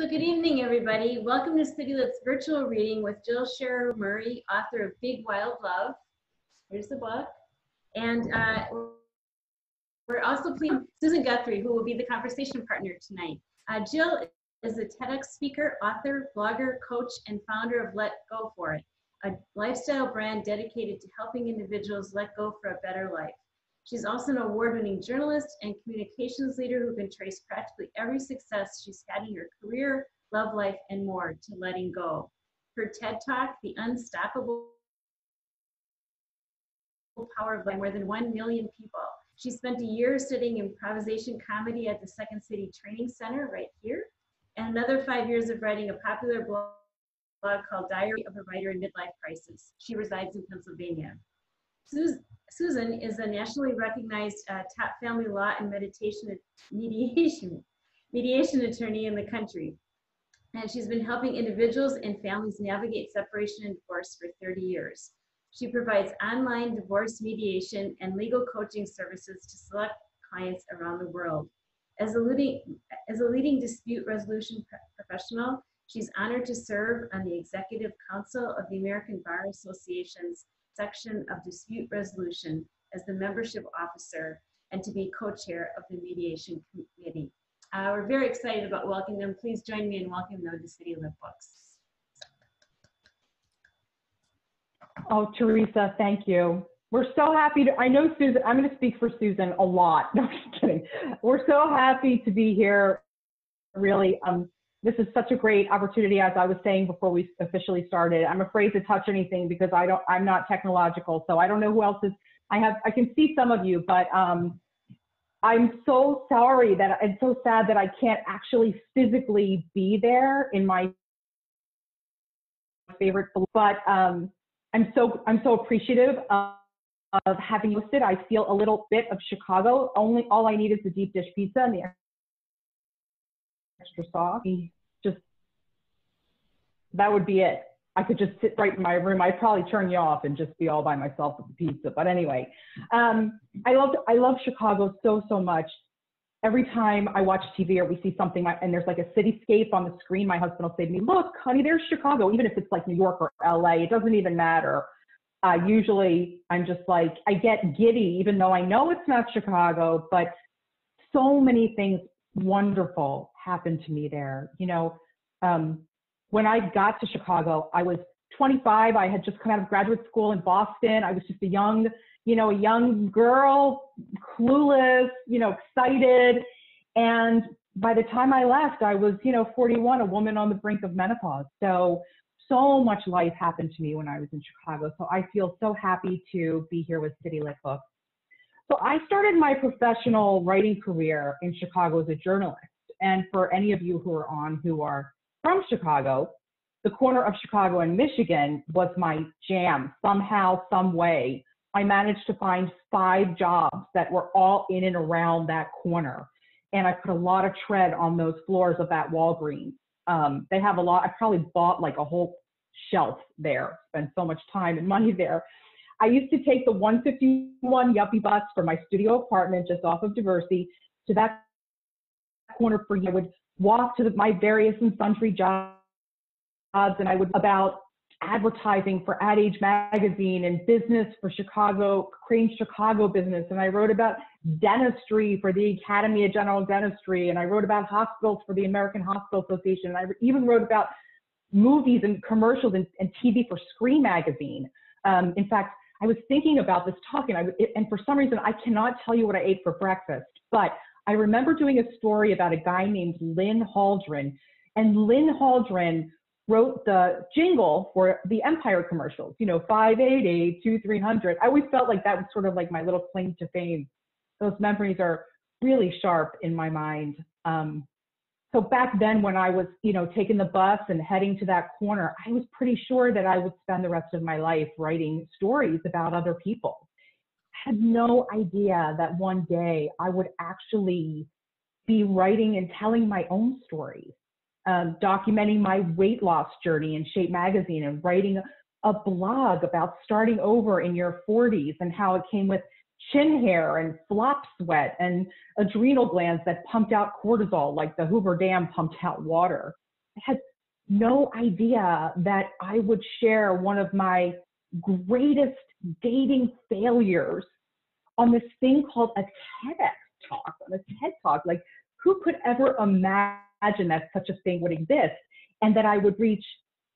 So good evening, everybody. Welcome to City Lit's virtual reading with Jill Sherer Murray, author of Big Wild Love. Here's the book. And we're also pleased Susan Guthrie, who will be the conversation partner tonight. Jill is a TEDx speaker, author, blogger, coach, and founder of Let Go For It, a lifestyle brand dedicated to helping individuals let go for a better life. She's also an award-winning journalist and communications leader who can trace practically every success she's had in her career, love life, and more to letting go. Her TED Talk, The Unstoppable Power of More than 1 million people. She spent a year studying improvisation comedy at the Second City Training Center right here, and another 5 years of writing a popular blog called Diary of a Writer in Midlife Crisis. She resides in Pennsylvania. Susan is a nationally recognized top family law and mediation attorney in the country. And she's been helping individuals and families navigate separation and divorce for 30 years. She provides online divorce mediation and legal coaching services to select clients around the world. As a leading dispute resolution professional, she's honored to serve on the Executive Council of the American Bar Association's section of dispute resolution as the membership officer and to be co-chair of the mediation committee. We're very excited about welcoming them. Please join me in welcoming them to City Lit Books. Oh, Teresa, thank you. We're so happy to, I know Susan, I'm going to speak for Susan a lot. No, I'm just kidding. We're so happy to be here. Really, this is such a great opportunity, as I was saying before we officially started. I'm afraid to touch anything because I'm not technological, so I don't know who else is. I can see some of you, but I'm so sorry that it's so sad that I can't actually physically be there in my favorite. But I'm so appreciative of having hosted. I feel a little bit of Chicago. All I need is the deep dish pizza and the extra sauce. That would be it. I could just sit right in my room. I'd probably turn you off and just be all by myself with the pizza. But anyway, I love Chicago so much. Every time I watch TV or we see something and there's like a cityscape on the screen, my husband will say to me, "Look, honey, there's Chicago." Even if it's like New York or LA, it doesn't even matter. Usually I'm just like, I get giddy, even though I know it's not Chicago, but so many things wonderful happened to me there. You know, when I got to Chicago, I was 25. I had just come out of graduate school in Boston. I was just a young girl, clueless, excited. And by the time I left, I was, 41, a woman on the brink of menopause. So much life happened to me when I was in Chicago. So I feel so happy to be here with City Lit Books. So I started my professional writing career in Chicago as a journalist. And for any of you who are from Chicago, the corner of Chicago and Michigan was my jam. Somehow, some way, I managed to find 5 jobs that were all in and around that corner. And I put a lot of tread on those floors of that Walgreens. They have a lot. I probably bought like a whole shelf there, spent so much time and money there. I used to take the 151 Yuppie bus from my studio apartment just off of Diversey to that corner for you. I would walk to my various and sundry jobs, and I would about advertising for Ad Age magazine and business for Chicago, Crane Chicago business. And I wrote about dentistry for the Academy of General Dentistry. And I wrote about hospitals for the American Hospital Association. And I even wrote about movies and commercials and TV for Screen magazine. In fact, I was thinking about this talking, and for some reason, I cannot tell you what I ate for breakfast, but I remember doing a story about a guy named Lynn Haldren, and Lynn Haldren wrote the jingle for the Empire commercials, 588-2300. I always felt like that was sort of like my little claim to fame. Those memories are really sharp in my mind. So back then when I was, taking the bus and heading to that corner, I was pretty sure that I would spend the rest of my life writing stories about other people. I had no idea that one day I would actually be writing and telling my own stories, documenting my weight loss journey in Shape magazine and writing a blog about starting over in your 40s and how it came with chin hair and flop sweat and adrenal glands that pumped out cortisol like the Hoover Dam pumped out water. had no idea that I would share one of my greatest dating failures on this thing called a TEDx talk, on a TED talk. Like, who could ever imagine that such a thing would exist, and that I would reach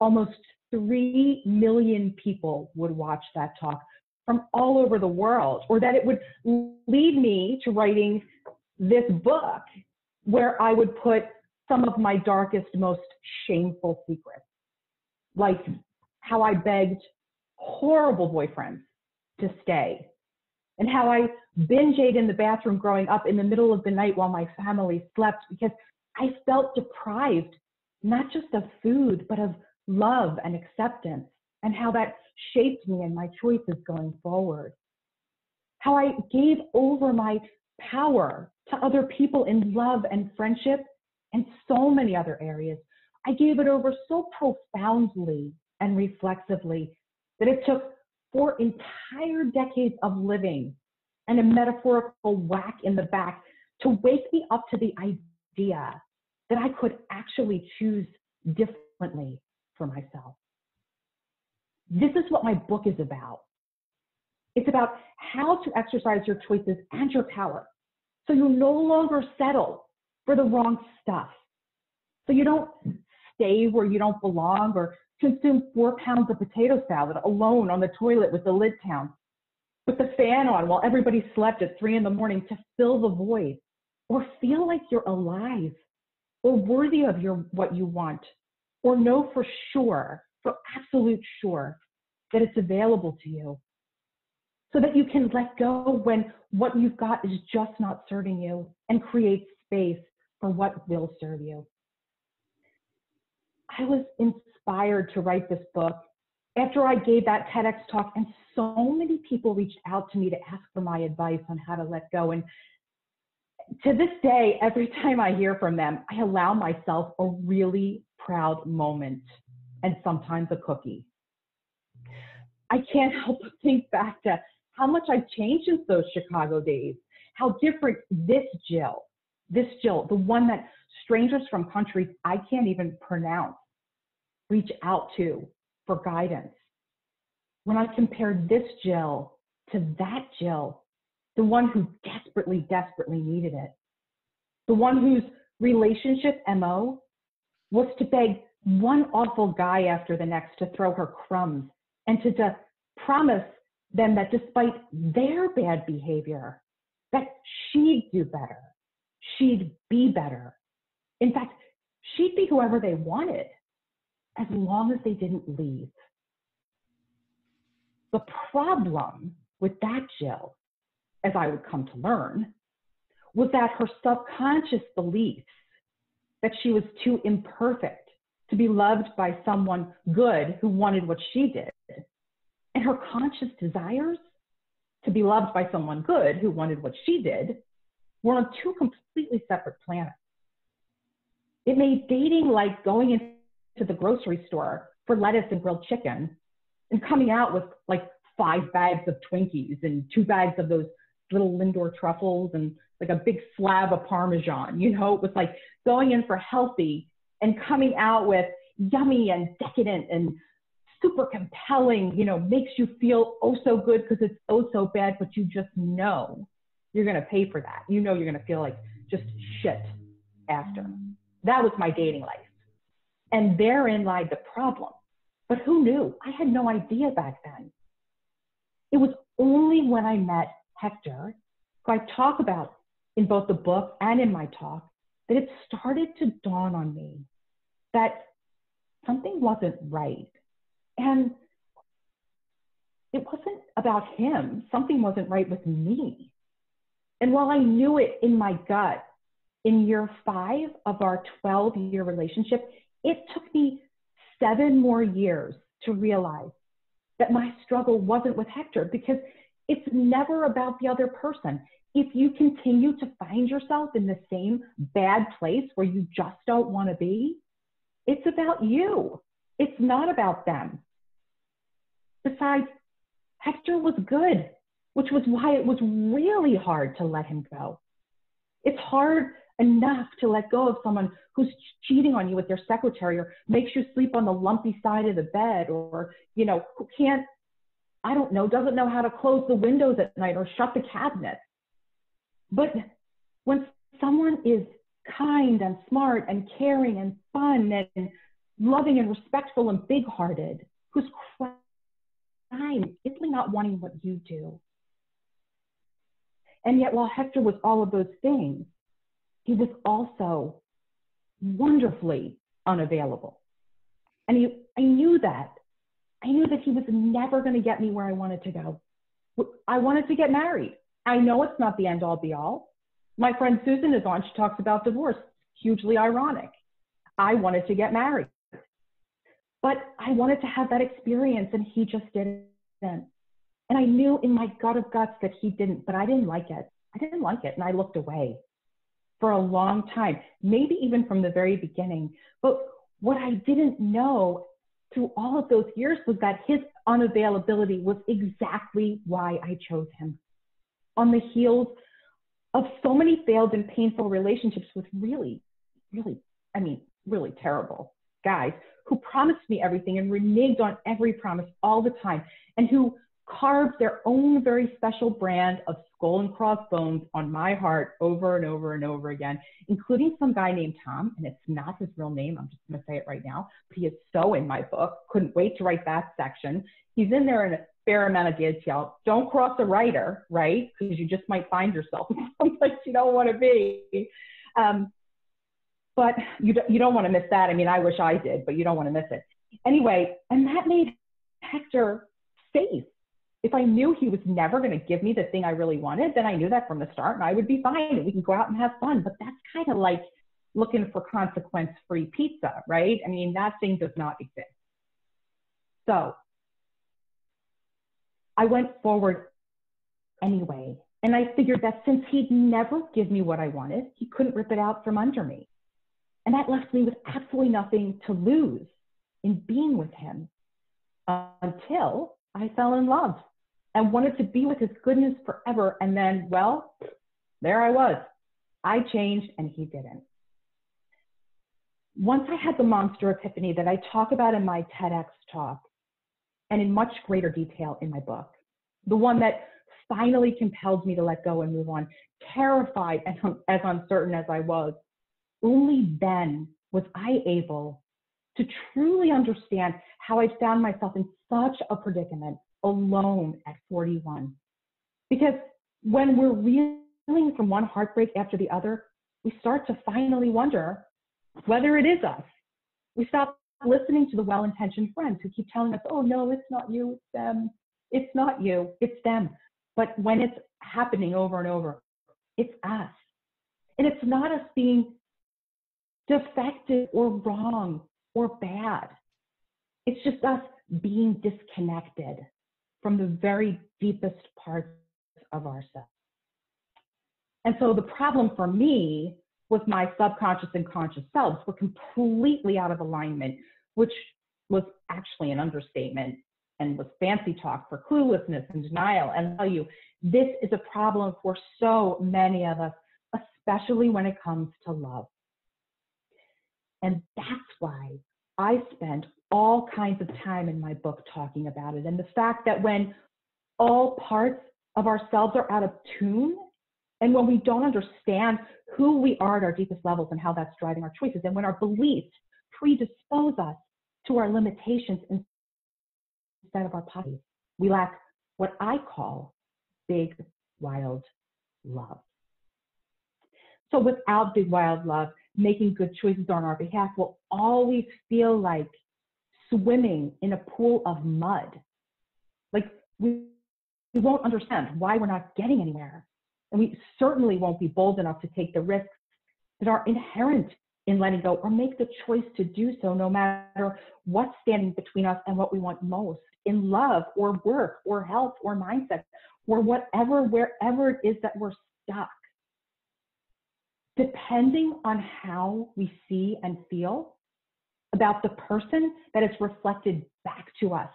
almost 3 million people would watch that talk from all over the world, or that it would lead me to writing this book where I would put some of my darkest, most shameful secrets, like how I begged horrible boyfriends to stay, and how I binge ate in the bathroom growing up in the middle of the night while my family slept because I felt deprived, not just of food, but of love and acceptance, and how that shaped me and my choices going forward. How I gave over my power to other people in love and friendship and so many other areas. I gave it over so profoundly and reflexively that it took 4 entire decades of living and a metaphorical whack in the back to wake me up to the idea that I could actually choose differently for myself. This is what my book is about. It's about how to exercise your choices and your power so you no longer settle for the wrong stuff. So you don't stay where you don't belong or consume 4 pounds of potato salad alone on the toilet with the lid down, with the fan on while everybody slept at 3 a.m. to fill the void, or feel like you're alive or worthy of what you want, or know for sure, for absolute sure, that it's available to you, so that you can let go when what you've got is just not serving you and create space for what will serve you. I was inspired to write this book after I gave that TEDx talk, and so many people reached out to me to ask for my advice on how to let go. And to this day, every time I hear from them, I allow myself a really proud moment and sometimes a cookie. I can't help but think back to how much I've changed since those Chicago days, how different this Jill, the one that strangers from countries I can't even pronounce reach out to for guidance. When I compared this Jill to that Jill, the one who desperately, desperately needed it, the one whose relationship MO was to beg one awful guy after the next to throw her crumbs, and to promise them that despite their bad behavior, that she'd do better, she'd be better. In fact, she'd be whoever they wanted, as long as they didn't leave. The problem with that Jill, as I would come to learn, was that her subconscious beliefs that she was too imperfect to be loved by someone good who wanted what she did, and her conscious desires to be loved by someone good who wanted what she did, were on 2 completely separate planets. It made dating like going into the grocery store for lettuce and grilled chicken and coming out with like 5 bags of Twinkies and 2 bags of those little Lindor truffles and like a big slab of Parmesan. You know, it was like going in for healthy and coming out with yummy and decadent and super compelling, you know, makes you feel oh so good because it's oh so bad, but you just know you're going to pay for that. You know, you're going to feel like just shit after. That was my dating life. And therein lied the problem. But who knew? I had no idea back then. It was only when I met Hector, who I talk about in both the book and in my talk, that it started to dawn on me that something wasn't right. And it wasn't about him. Something wasn't right with me. And while I knew it in my gut, in year 5 of our 12-year relationship, it took me 7 more years to realize that my struggle wasn't with Hector, because it's never about the other person. If you continue to find yourself in the same bad place where you just don't want to be, it's about you. It's not about them. Besides, Hector was good, which was why it was really hard to let him go. It's hard enough to let go of someone who's cheating on you with their secretary, or makes you sleep on the lumpy side of the bed, or, you know, who can't, I don't know, doesn't know how to close the windows at night or shut the cabinet. But when someone is kind and smart and caring and fun and loving and respectful and big-hearted, who's crying, it's not wanting what you do. And yet, while Hector was all of those things, he was also wonderfully unavailable. And I knew that. I knew that he was never going to get me where I wanted to go. I wanted to get married. I know it's not the end all be all. My friend Susan is on. She talks about divorce. Hugely ironic. I wanted to get married. But I wanted to have that experience, and he just didn't. And I knew in my gut of guts that he didn't, but I didn't like it. I didn't like it, and I looked away for a long time, maybe even from the very beginning. But what I didn't know through all of those years was that his unavailability was exactly why I chose him. On the heels of so many failed and painful relationships with really terrible guys who promised me everything and reneged on every promise all the time, and who carved their own very special brand of skull and crossbones on my heart over and over and over again, including some guy named Tom, and it's not his real name, I'm just going to say it right now, but he is so in my book. Couldn't wait to write that section. He's in there in a fair amount of detail. Don't cross a writer, right? Because you just might find yourself in some place you don't want to be. But you don't want to miss that. I mean, I wish I did, but you don't want to miss it. Anyway, and that made Hector safe. If I knew he was never going to give me the thing I really wanted, then I knew that from the start, and I would be fine, and we can go out and have fun. But that's kind of like looking for consequence-free pizza, right? I mean, that thing does not exist. So I went forward anyway, and I figured that since he'd never give me what I wanted, he couldn't rip it out from under me. And that left me with absolutely nothing to lose in being with him until I fell in love and wanted to be with his goodness forever. And then, well, there I was. I changed and he didn't. Once I had the monster epiphany that I talk about in my TEDx talk and in much greater detail in my book, the one that finally compelled me to let go and move on, terrified and as uncertain as I was, only then was I able to truly understand how I found myself in such a predicament alone at 41. Because when we're reeling from one heartbreak after the other, we start to finally wonder whether it is us. We stop listening to the well-intentioned friends who keep telling us, oh no, it's not you, it's them. It's not you, it's them. But when it's happening over and over, it's us. And it's not us being defective or wrong or bad. It's just us being disconnected from the very deepest parts of ourselves. And so the problem for me was my subconscious and conscious selves were completely out of alignment, which was actually an understatement and was fancy talk for cluelessness and denial. And I'll tell you, this is a problem for so many of us, especially when it comes to love. And that's why I spend all kinds of time in my book talking about it. And the fact that when all parts of ourselves are out of tune, and when we don't understand who we are at our deepest levels and how that's driving our choices, and when our beliefs predispose us to our limitations instead of our possibilities, we lack what I call big, wild love. So without big, wild love, making good choices on our behalf will always feel like swimming in a pool of mud. Like we won't understand why we're not getting anywhere. And we certainly won't be bold enough to take the risks that are inherent in letting go, or make the choice to do so no matter what's standing between us and what we want most in love or work or health or mindset or whatever, wherever it is that we're stuck. Depending on how we see and feel about the person that is reflected back to us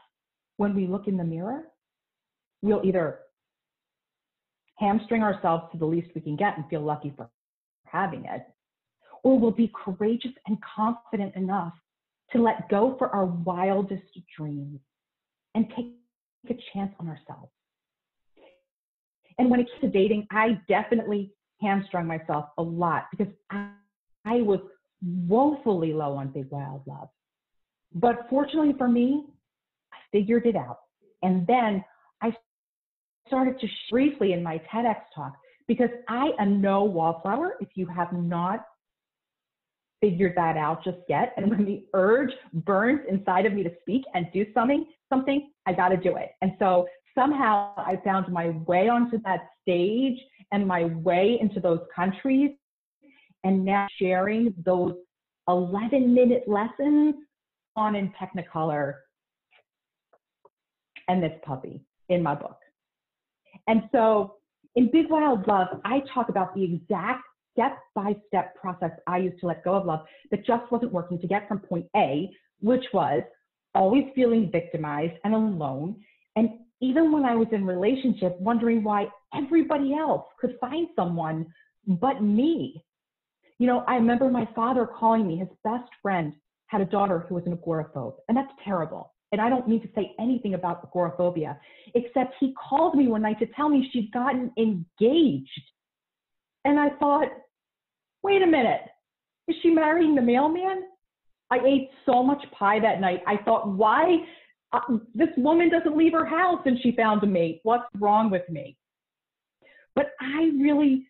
when we look in the mirror, we'll either hamstring ourselves to the least we can get and feel lucky for having it, or we'll be courageous and confident enough to let go for our wildest dreams and take a chance on ourselves. And when it came to dating, I definitely hamstrung myself a lot because I was woefully low on big wild love. But fortunately for me, I figured it out. And then I started to briefly in my TEDx talk, because I am no wallflower if you have not figured that out just yet. And when the urge burns inside of me to speak and do something, I got to do it. And so somehow I found my way onto that stage and my way into those countries, and now sharing those 11-minute lessons on in Technicolor and this puppy in my book. And so in Big Wild Love, I talk about the exact step-by-step process I used to let go of love that just wasn't working to get from point A, which was always feeling victimized and alone. And even when I was in relationship, wondering why everybody else could find someone but me. You know, I remember my father calling me, his best friend had a daughter who was an agoraphobe, and that's terrible. And I don't need to say anything about agoraphobia, except he called me one night to tell me she'd gotten engaged. And I thought, wait a minute, is she marrying the mailman? I ate so much pie that night. I thought, why? This woman doesn't leave her house and she found a mate. What's wrong with me? But I really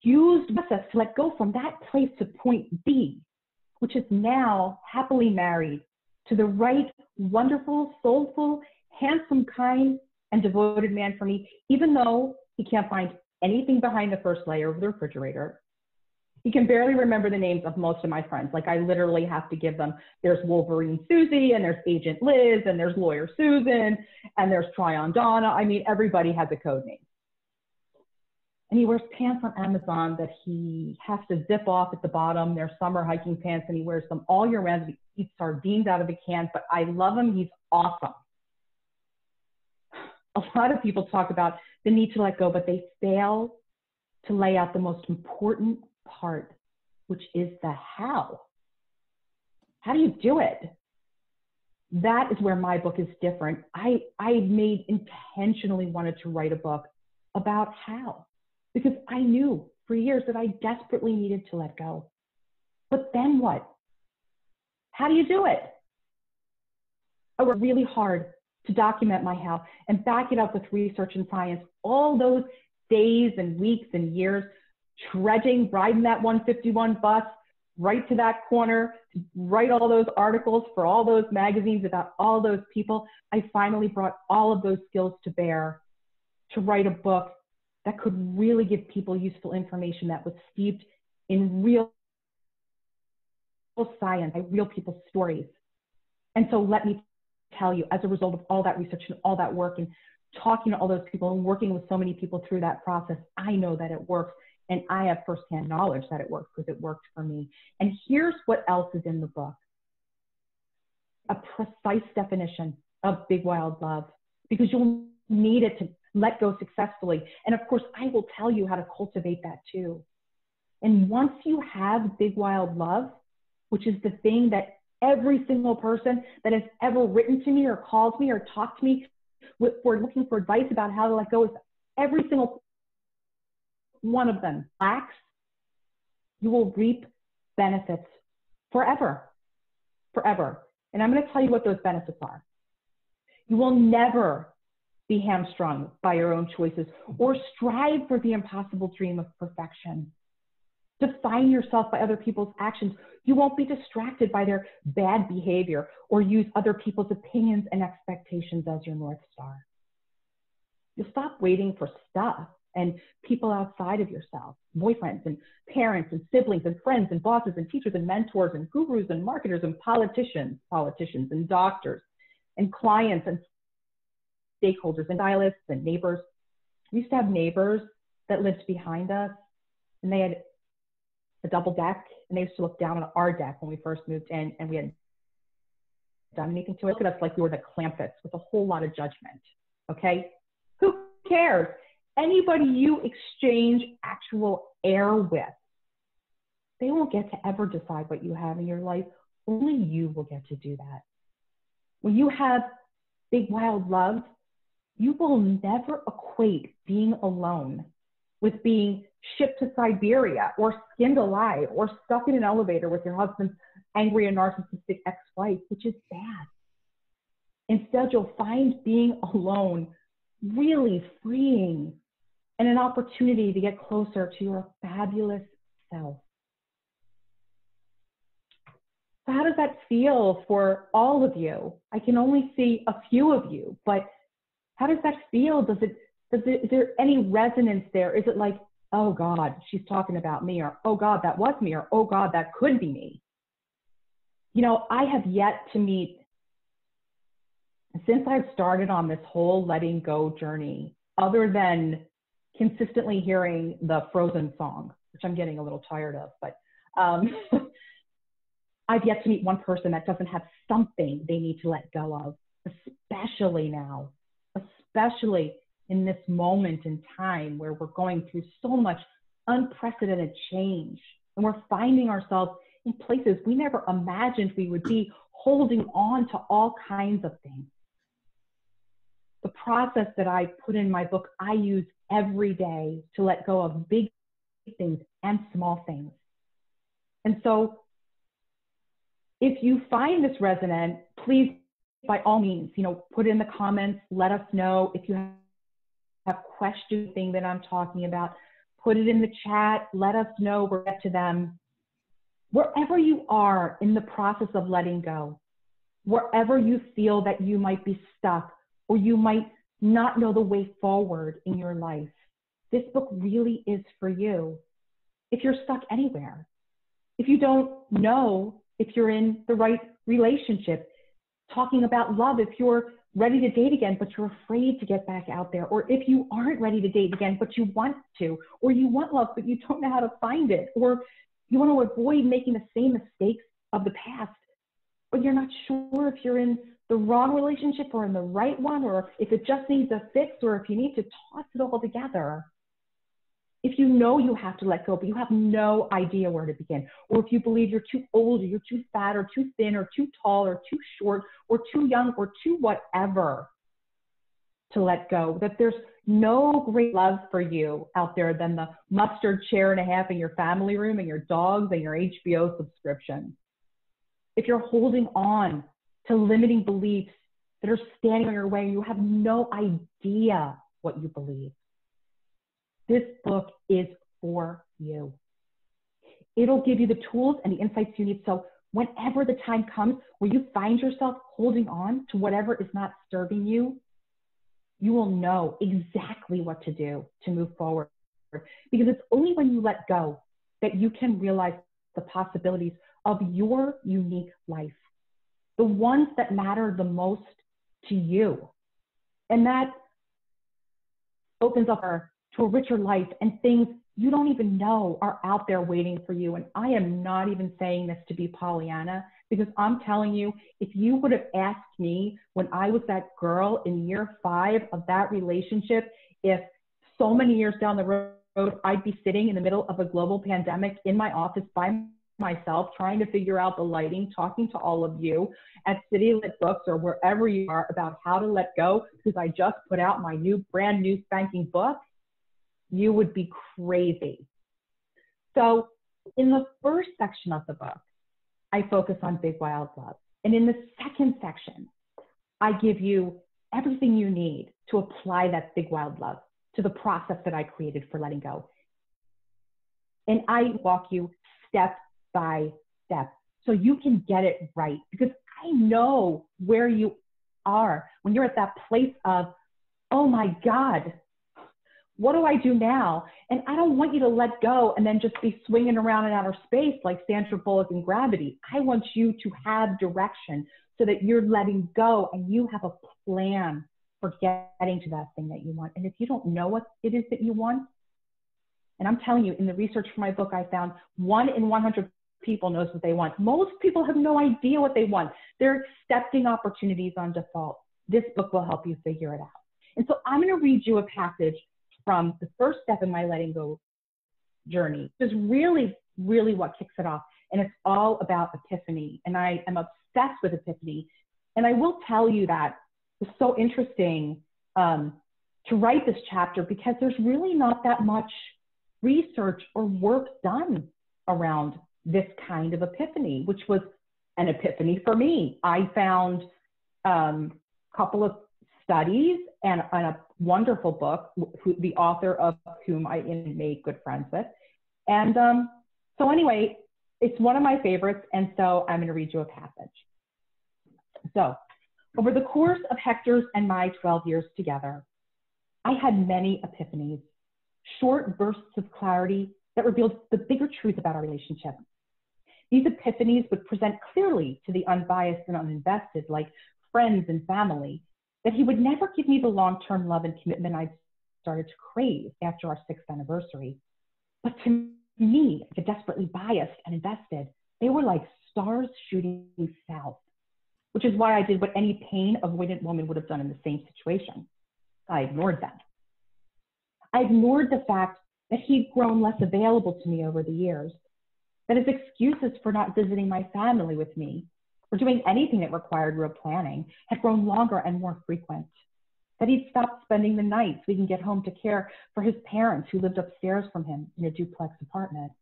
used process to let go from that place to point B, which is now happily married to the right, wonderful, soulful, handsome, kind, and devoted man for me, even though he can't find anything behind the first layer of the refrigerator. He can barely remember the names of most of my friends. Like, I literally have to give them, there's Wolverine Susie, and there's Agent Liz, and there's Lawyer Susan, and there's Tryon Donna. I mean, everybody has a code name. And he wears pants on Amazon that he has to zip off at the bottom. They're summer hiking pants, and he wears them all year round. He eats sardines out of a can, but I love him. He's awesome. A lot of people talk about the need to let go, but they fail to lay out the most important part, which is the how. How do you do it? That is where my book is different. I intentionally wanted to write a book about how, because I knew for years that I desperately needed to let go. But then what? How do you do it? I worked really hard to document my how and back it up with research and science. All those days and weeks and years trudging, riding that 151 bus right to that corner, write all those articles for all those magazines about all those people. I finally brought all of those skills to bear to write a book that could really give people useful information that was steeped in real science, real people's stories. And so let me tell you, as a result of all that research and all that work and talking to all those people and working with so many people through that process, I know that it works. And I have firsthand knowledge that it works because it worked for me. And here's what else is in the book. A precise definition of big wild love, because you'll need it to let go successfully. And of course, I will tell you how to cultivate that too. And once you have big wild love, which is the thing that every single person that has ever written to me or called me or talked to me for looking for advice about how to let go, is every single one of them lacks, you will reap benefits forever. And I'm going to tell you what those benefits are. You will never be hamstrung by your own choices or strive for the impossible dream of perfection. Define yourself by other people's actions. You won't be distracted by their bad behavior or use other people's opinions and expectations as your North Star. You'll stop waiting for stuff and people outside of yourself, boyfriends and parents and siblings and friends and bosses and teachers and mentors and gurus and marketers and politicians and doctors and clients and stakeholders and stylists and neighbors. We used to have neighbors that lived behind us, and they had a double deck, and they used to look down on our deck when we first moved in, and we hadn't done anything to it. Look at us like we were the Clampets with a whole lot of judgment, okay? Who cares? anybody you exchange actual air with. They won't get to ever decide what you have in your life. Only you will get to do that. When you have big, wild love, you will never equate being alone with being shipped to Siberia or skinned alive or stuck in an elevator with your husband's angry and narcissistic ex-wife, which is bad. Instead, you'll find being alone really freeing and an opportunity to get closer to your fabulous self. So how does that feel for all of you? I can only see a few of you, but how does that feel? Is there any resonance there? Is it like, oh God, she's talking about me, or oh God, that was me, or oh God, that could be me? You know, I have yet to meet, since I've started on this whole letting go journey, other than consistently hearing the Frozen song, which I'm getting a little tired of, but I've yet to meet one person that doesn't have something they need to let go of, especially now, especially in this moment in time where we're going through so much unprecedented change, and we're finding ourselves in places we never imagined we would be, holding on to all kinds of things. The process that I put in my book, I use every day to let go of big things and small things. And so if you find this resonant, please, by all means, you know, put it in the comments, let us know. If you have questions, thing that I'm talking about, put it in the chat, let us know, we'll get to them. Wherever you are in the process of letting go, wherever you feel that you might be stuck or you might not know the way forward in your life, this book really is for you. If you're stuck anywhere, if you don't know if you're in the right relationship, talking about love, if you're ready to date again, but you're afraid to get back out there, or if you aren't ready to date again, but you want to, or you want love, but you don't know how to find it, or you want to avoid making the same mistakes of the past, but you're not sure if you're in the wrong relationship or in the right one, or if it just needs a fix, or if you need to toss it all together. If you know you have to let go, but you have no idea where to begin, or if you believe you're too old, or you're too fat, or too thin, or too tall, or too short, or too young, or too whatever to let go, that there's no great love for you out there than the mustard chair and a half in your family room and your dogs and your HBO subscription. If you're holding on to limiting beliefs that are standing in your way and you have no idea what you believe, this book is for you. It'll give you the tools and the insights you need. So whenever the time comes where you find yourself holding on to whatever is not serving you, you will know exactly what to do to move forward. Because it's only when you let go that you can realize the possibilities of your unique life, the ones that matter the most to you. And that opens up to a richer life and things you don't even know are out there waiting for you. And I am not even saying this to be Pollyanna, because I'm telling you, if you would have asked me when I was that girl in year 5 of that relationship, if so many years down the road, I'd be sitting in the middle of a global pandemic in my office by myself, trying to figure out the lighting, talking to all of you at City Lit Books or wherever you are about how to let go, because I just put out my brand new spanking book, you would be crazy. So in the first section of the book, I focus on big, wild love. And in the second section, I give you everything you need to apply that big, wild love to the process that I created for letting go. And I walk you step by step so you can get it right, because I know where you are when you're at that place of, oh my God, what do I do now? And I don't want you to let go and then just be swinging around in outer space like Sandra Bullock in Gravity. I want you to have direction so that you're letting go and you have a plan for getting to that thing that you want. And if you don't know what it is that you want, and I'm telling you, in the research for my book, I found 1 in 100 people knows what they want. Most people have no idea what they want. They're accepting opportunities on default. This book will help you figure it out. And so I'm going to read you a passage from the first step in my letting go journey is really, really what kicks it off. And it's all about epiphany. And I am obsessed with epiphany. And I will tell you that it's so interesting to write this chapter because there's really not that much research or work done around this kind of epiphany, which was an epiphany for me. I found a couple of studies and a wonderful book, the author of whom I made good friends with. And so anyway, it's one of my favorites. And so I'm going to read you a passage. So over the course of Hector's and my 12 years together, I had many epiphanies, short bursts of clarity that revealed the bigger truth about our relationship. These epiphanies would present clearly to the unbiased and uninvested, like friends and family, that he would never give me the long-term love and commitment I'd started to crave after our 6th anniversary. But to me, the desperately biased and invested, they were like stars shooting south, which is why I did what any pain-avoidant woman would have done in the same situation. I ignored them. I ignored the fact that he'd grown less available to me over the years, that his excuses for not visiting my family with me or doing anything that required real planning had grown longer and more frequent, that he'd stopped spending the nights so he can get home to care for his parents who lived upstairs from him in a duplex apartment.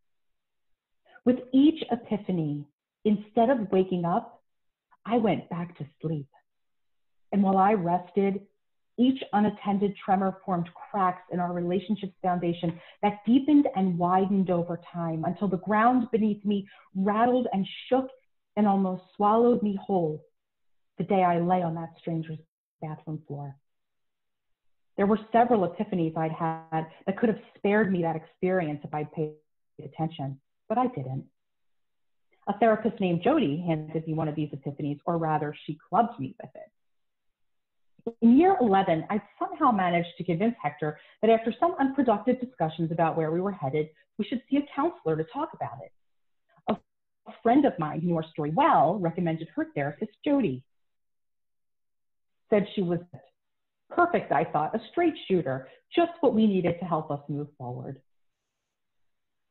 With each epiphany, instead of waking up, I went back to sleep. And while I rested, each unattended tremor formed cracks in our relationship's foundation that deepened and widened over time until the ground beneath me rattled and shook and almost swallowed me whole the day I lay on that stranger's bathroom floor. There were several epiphanies I'd had that could have spared me that experience if I'd paid attention, but I didn't. A therapist named Jody handed me one of these epiphanies, or rather, she clubbed me with it. In year 11, I somehow managed to convince Hector that after some unproductive discussions about where we were headed, we should see a counselor to talk about it. A friend of mine who knew our story well recommended her therapist, Jody. Said she was perfect, I thought, a straight shooter, just what we needed to help us move forward.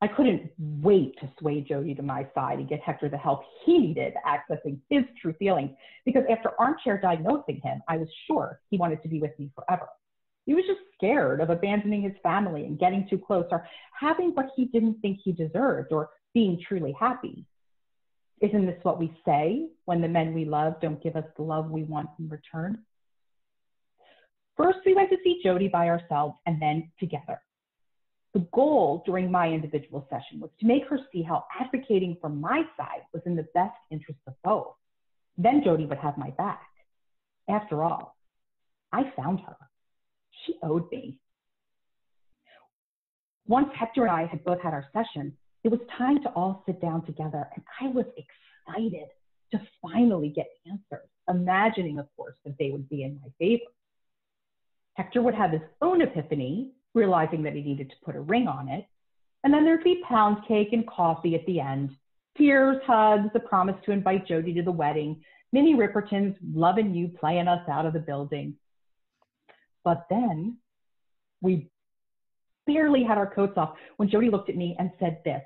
I couldn't wait to sway Jody to my side and get Hector the help he needed accessing his true feelings, because after armchair diagnosing him, I was sure he wanted to be with me forever. He was just scared of abandoning his family and getting too close or having what he didn't think he deserved or being truly happy. Isn't this what we say when the men we love don't give us the love we want in return? First, we went to see Jody by ourselves and then together. The goal during my individual session was to make her see how advocating for my side was in the best interest of both. Then Jody would have my back. After all, I found her. She owed me. Once Hector and I had both had our session, it was time to all sit down together, and I was excited to finally get answers, imagining, of course, that they would be in my favor. Hector would have his own epiphany, realizing that he needed to put a ring on it. And then there'd be pound cake and coffee at the end, tears, hugs, a promise to invite Jody to the wedding, Minnie Riperton's Lovin' You playing us out of the building. But then we barely had our coats off when Jody looked at me and said this: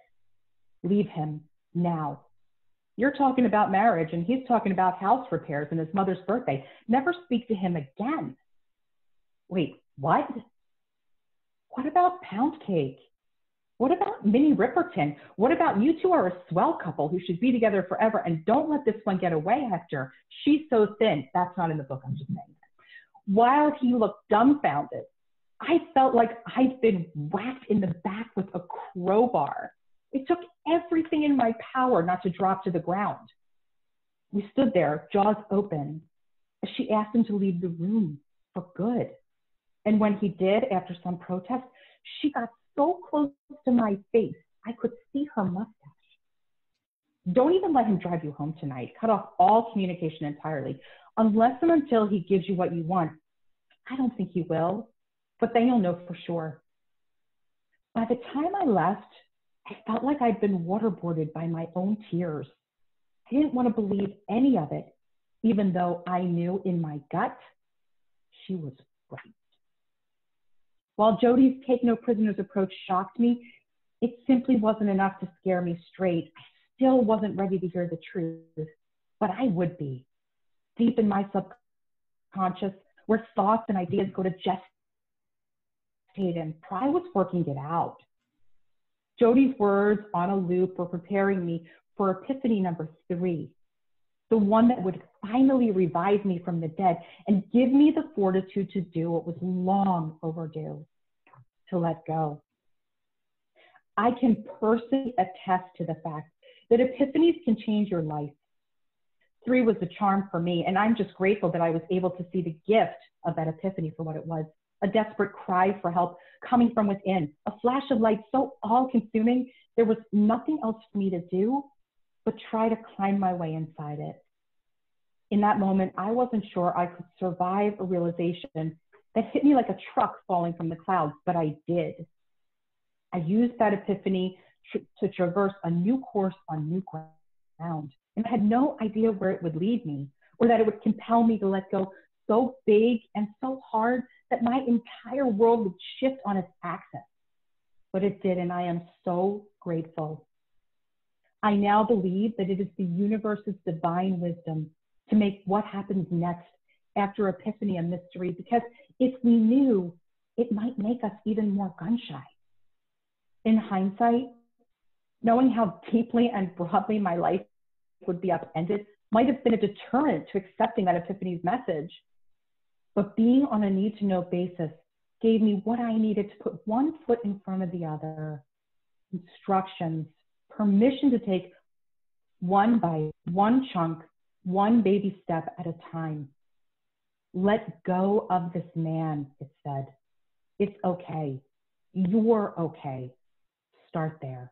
"Leave him now. You're talking about marriage and he's talking about house repairs and his mother's birthday. Never speak to him again." Wait, what? What about pound cake? What about Minnie Riperton? What about you two are a swell couple who should be together forever, and don't let this one get away, Hector. She's so thin. That's not in the book, I'm just saying that. While he looked dumbfounded, I felt like I'd been whacked in the back with a crowbar. It took everything in my power not to drop to the ground. We stood there, jaws open, as she asked him to leave the room for good. And when he did, after some protest, she got so close to my face, I could see her mustache. "Don't even let him drive you home tonight. Cut off all communication entirely, unless and until he gives you what you want." "I don't think he will, but then you'll know for sure." By the time I left, I felt like I'd been waterboarded by my own tears. I didn't want to believe any of it, even though I knew in my gut she was right. While Jody's take no prisoners approach shocked me, it simply wasn't enough to scare me straight. I still wasn't ready to hear the truth, but I would be. Deep in my subconscious, where thoughts and ideas go to gestate and I was working it out. Jody's words on a loop were preparing me for epiphany number 3, the one that would finally revive me from the dead and give me the fortitude to do what was long overdue, to let go. I can personally attest to the fact that epiphanies can change your life. 3 was the charm for me, and I'm just grateful that I was able to see the gift of that epiphany for what it was, a desperate cry for help coming from within, a flash of light so all-consuming, there was nothing else for me to do but try to climb my way inside it. In that moment, I wasn't sure I could survive a realization that hit me like a truck falling from the clouds, but I did. I used that epiphany to traverse a new course on new ground. And I had no idea where it would lead me or that it would compel me to let go so big and so hard that my entire world would shift on its axis. But it did, and I am so grateful. I now believe that it is the universe's divine wisdom to make what happens next after epiphany a mystery, because if we knew, it might make us even more gun shy. In hindsight, knowing how deeply and broadly my life would be upended might have been a deterrent to accepting that epiphany's message. But being on a need-to-know basis gave me what I needed to put one foot in front of the other. Instructions, permission to take one bite, one chunk, one baby step at a time. Let go of this man, it said. It's okay. You're okay. Start there.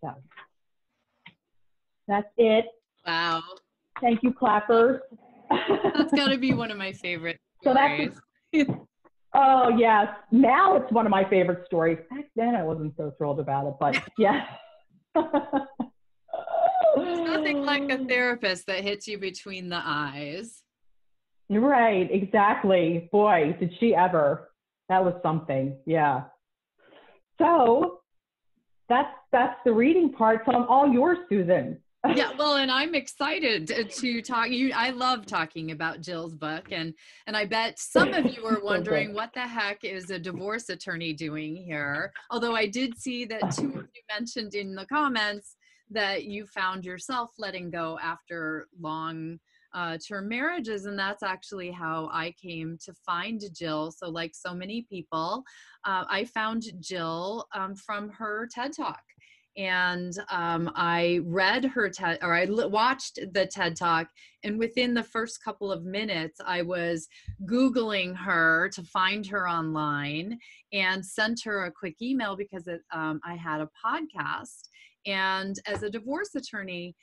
So that's it. Wow. Thank you, clappers. That's got to be one of my favorite So stories. Oh, yes. Now it's one of my favorite stories. Back then, I wasn't so thrilled about it, but yeah. There's nothing like a therapist that hits you between the eyes. Right, exactly. Boy, did she ever. That was something. Yeah. So that's the reading part. So I'm all yours, Susan. Yeah, well, and I'm excited to talk. I love talking about Jill's book, and I bet some of you are wondering what the heck is a divorce attorney doing here. Although I did see that 2 of you mentioned in the comments that you found yourself letting go after long term marriages, and that's actually how I came to find Jill. So, like so many people, I found Jill from her TED Talk. And I read her watched the TED Talk, and within the first couple of minutes, I was Googling her to find her online and sent her a quick email because I had a podcast. And as a divorce attorney,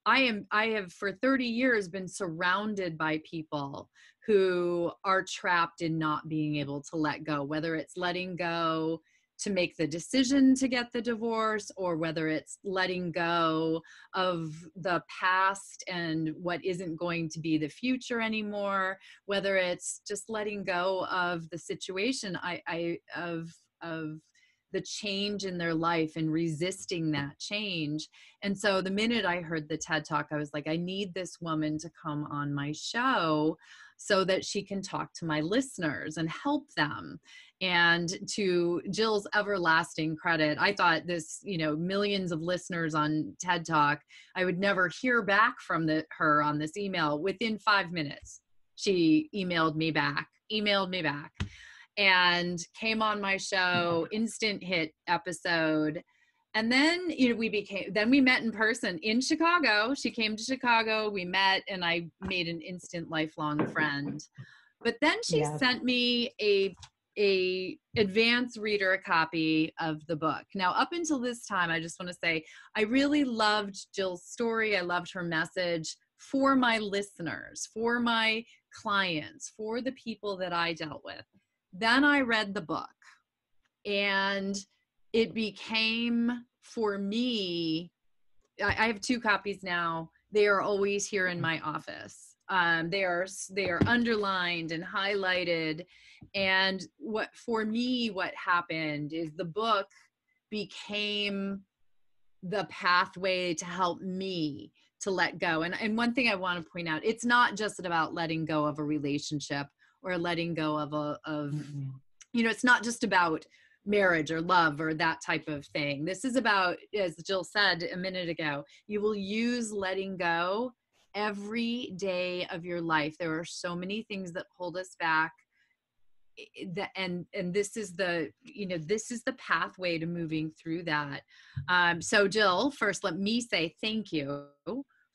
I have for 30 years been surrounded by people who are trapped in not being able to let go, whether it's letting go to make the decision to get the divorce, or whether it's letting go of the past and what isn't going to be the future anymore, whether it's just letting go of the situation of the change in their life and resisting that change. And so the minute I heard the TED Talk, I was like, I need this woman to come on my show so that she can talk to my listeners and help them. And to Jill's everlasting credit, I thought this, millions of listeners on TED Talk, I would never hear back from her on this email. Within 5 minutes, she emailed me back and came on my show, instant hit episode. And then, we met in person in Chicago. She came to Chicago, we met, and I made an instant lifelong friend. But then she sent me a advanced reader copy of the book. Now, up until this time, I just want to say, I really loved Jill's story. I loved her message for my listeners, for my clients, for the people that I dealt with. Then I read the book, and it became, for me, I have 2 copies now. They are always here in my office. They are underlined and highlighted. And for me, what happened is the book became the pathway to help me to let go. And one thing I want to point out, it's not just about letting go of a relationship or letting go of it's not just about marriage or love or that type of thing. This is about, as Jill said a minute ago, you will use letting go every day of your life. There are so many things that hold us back. And this is the pathway to moving through that. So Jill, first, let me say thank you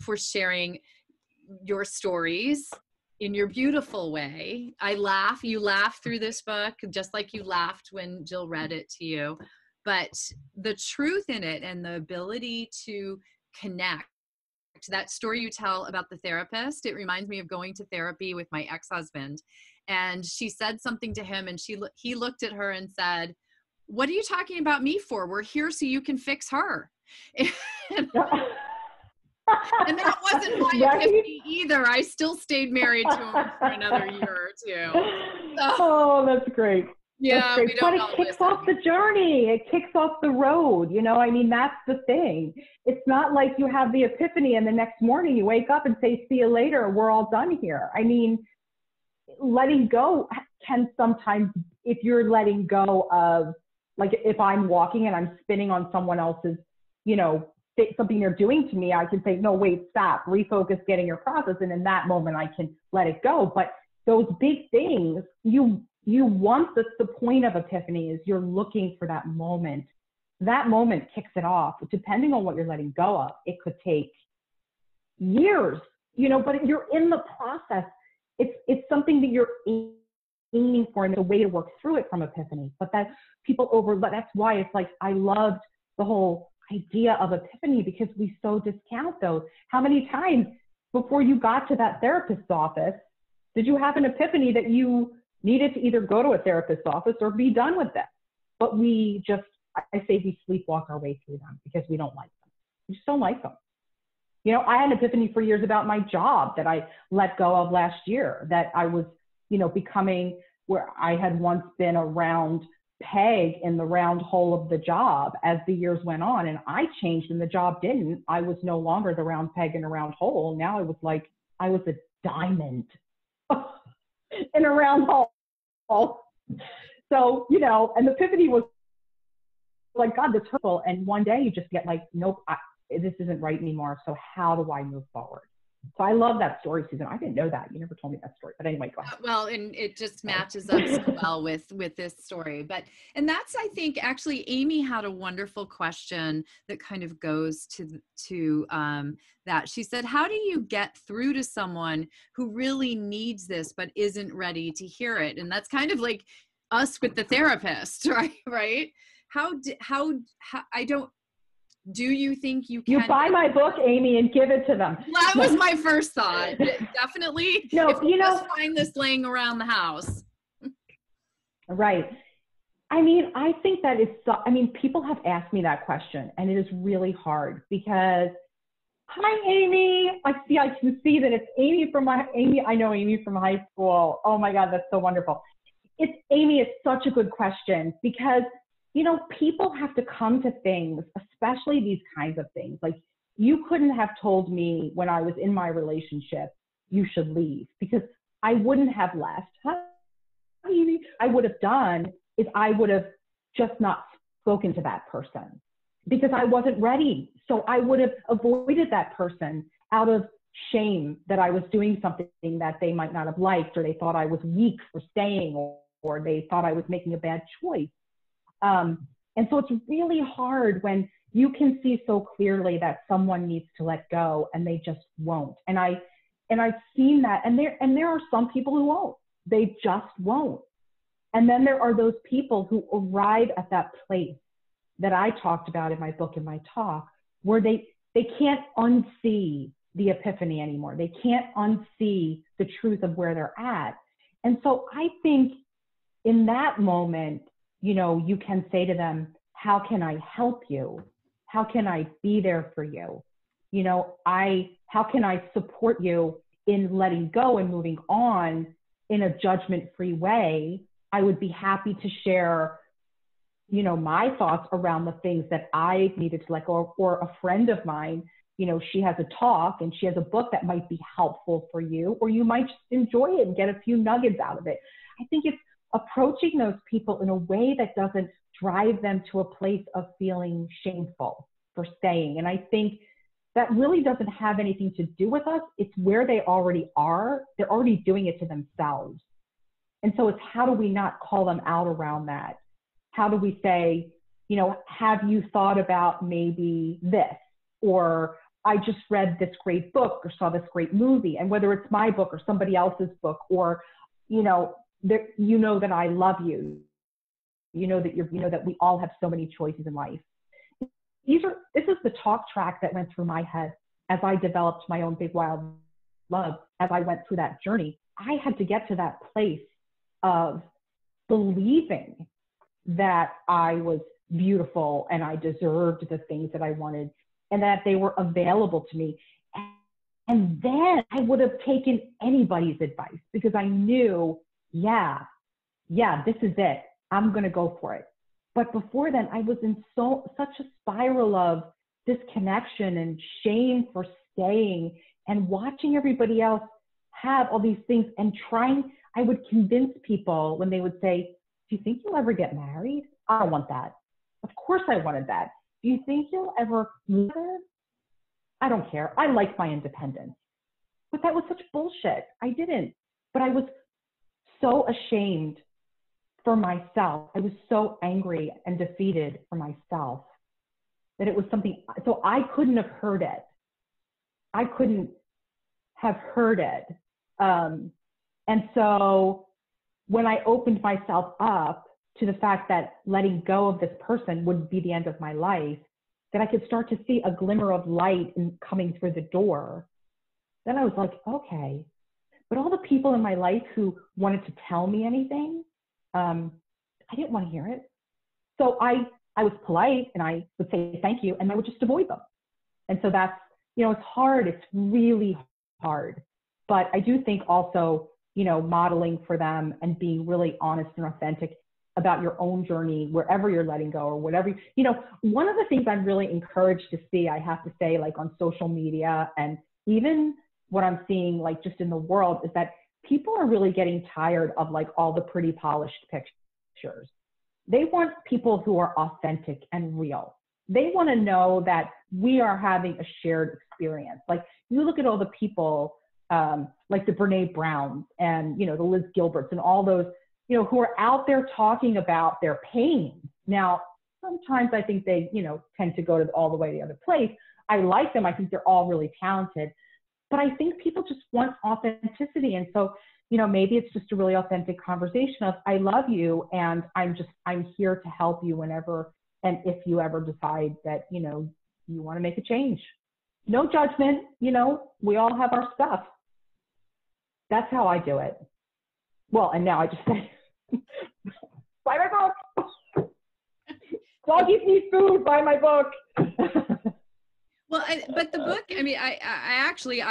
for sharing your stories in your beautiful way. You laugh through this book, just like you laughed when Jill read it to you. But the truth in it and the ability to connect, that story you tell about the therapist, it reminds me of going to therapy with my ex-husband. And she said something to him, and he looked at her and said, "What are you talking about me for? We're here so you can fix her." And that wasn't my epiphany either. I still stayed married to him for another year or two. So, oh, that's great. Yeah, that's great. But it kicks off the journey. It kicks off the road. I mean, that's the thing. It's not like you have the epiphany and the next morning you wake up and say, "See you later, we're all done here." I mean, letting go can sometimes, if you're letting go of, like, if I'm walking and I'm spinning on someone else's, something they're doing to me, I can say, "No, wait, stop, refocus, get in your process." And in that moment, I can let it go. But those big things, you want, the point of epiphany is you're looking for that moment. That moment kicks it off. Depending on what you're letting go of, it could take years, but you're in the process. It's something that you're aiming for, and the way to work through it from epiphany. But that people overlook. That's why it's like, I loved the whole idea of epiphany, because we so discount those. How many times before you got to that therapist's office did you have an epiphany that you needed to either go to a therapist's office or be done with it? But I say we sleepwalk our way through them because we don't like them. We just don't like them. I had an epiphany for years about my job that I let go of last year, that I was, becoming where I had once been a round peg in the round hole of the job as the years went on. And I changed and the job didn't. I was no longer the round peg in a round hole. Now I was like, I was a diamond in a round hole. So, and the epiphany was like, God, this hurtful. And one day you just get like, nope, this isn't right anymore. So how do I move forward? So I love that story, Susan. I didn't know that. You never told me that story. But anyway, go ahead. Well, and it just matches up so well with this story. And that's, I think, actually, Amy had a wonderful question that kind of goes to that. She said, how do you get through to someone who really needs this but isn't ready to hear it? And that's kind of like us with the therapist, right? Do you think you can? You buy my book, Amy, and give it to them. That was my first thought. Definitely. No, if you just find this laying around the house. Right. I mean, I think that is, people have asked me that question, and it is really hard because, hi, Amy. I can see that it's Amy I know Amy from high school. Oh my God, that's so wonderful. Amy, it's such a good question because, people have to come to things, especially these kinds of things. Like, you couldn't have told me when I was in my relationship, you should leave, because I wouldn't have left. I would have done is I would have just not spoken to that person because I wasn't ready. So I would have avoided that person out of shame that I was doing something that they might not have liked, or they thought I was weak for staying, or they thought I was making a bad choice. And so it's really hard when you can see so clearly that someone needs to let go and they just won't. And I've seen that, and there are some people who won't. They just won't. And then there are those people who arrive at that place that I talked about in my book and my talk, where they can't unsee the epiphany anymore. They can't unsee the truth of where they're at. And so I think in that moment, you can say to them, how can I help you? How can I be there for you? How can I support you in letting go and moving on in a judgment-free way, I would be happy to share, you know, my thoughts around the things that I needed to let go, or a friend of mine, you know, she has a talk and she has a book that might be helpful for you, or you might just enjoy it and get a few nuggets out of it. I think it's approaching those people in a way that doesn't drive them to a place of feeling shameful for staying. And I think that really doesn't have anything to do with us. It's where they already are. They're already doing it to themselves. And so it's, how do we not call them out around that? How do we say, you know, have you thought about maybe this? Or I just read this great book or saw this great movie. And whether it's my book or somebody else's book, or, you know, you know that I love you. You know that we all have so many choices in life. This is the talk track that went through my head as I developed my own big wild love. As I went through that journey, I had to get to that place of believing that I was beautiful and I deserved the things that I wanted and that they were available to me. And then I would have taken anybody's advice, because I knew, yeah, this is it. I'm going to go for it. But before then, I was in such a spiral of disconnection and shame for staying, and watching everybody else have all these things, and I would convince people when they would say, do you think you'll ever get married? I don't want that. Of course I wanted that. Do you think you'll ever live? I don't care. I like my independence. But that was such bullshit. I didn't. But I was so ashamed for myself. I was so angry and defeated for myself that it was something, so I couldn't have heard it. I couldn't have heard it. And so when I opened myself up to the fact that letting go of this person would be the end of my life, that I could start to see a glimmer of light coming through the door, then I was like, okay. But all the people in my life who wanted to tell me anything, I didn't want to hear it. So I was polite, and I would say thank you, and I would just avoid them. And so that's, you know, it's hard. It's really hard. But I do think also, you know, modeling for them and being really honest and authentic about your own journey, wherever you're letting go or whatever, you know, one of the things I'm really encouraged to see, I have to say, like on social media, and even what I'm seeing like just in the world, is that people are really getting tired of like all the pretty polished pictures. They want people who are authentic and real. They want to know that we are having a shared experience. Like, you look at all the people, like the Brene Browns and, you know, the Liz Gilberts and all those, you know, who are out there talking about their pain. Now, sometimes I think they, you know, tend to go to all the way to the other place. I like them. I think they're all really talented. But I think people just want authenticity. And so, you know, maybe it's just a really authentic conversation of, I love you, and I'm here to help you whenever, and if you ever decide that, you know, you want to make a change. No judgment, you know, we all have our stuff. That's how I do it. Well, and now I just say, buy my book. Doggies need food, buy my book. Well, but the book, I mean, I actually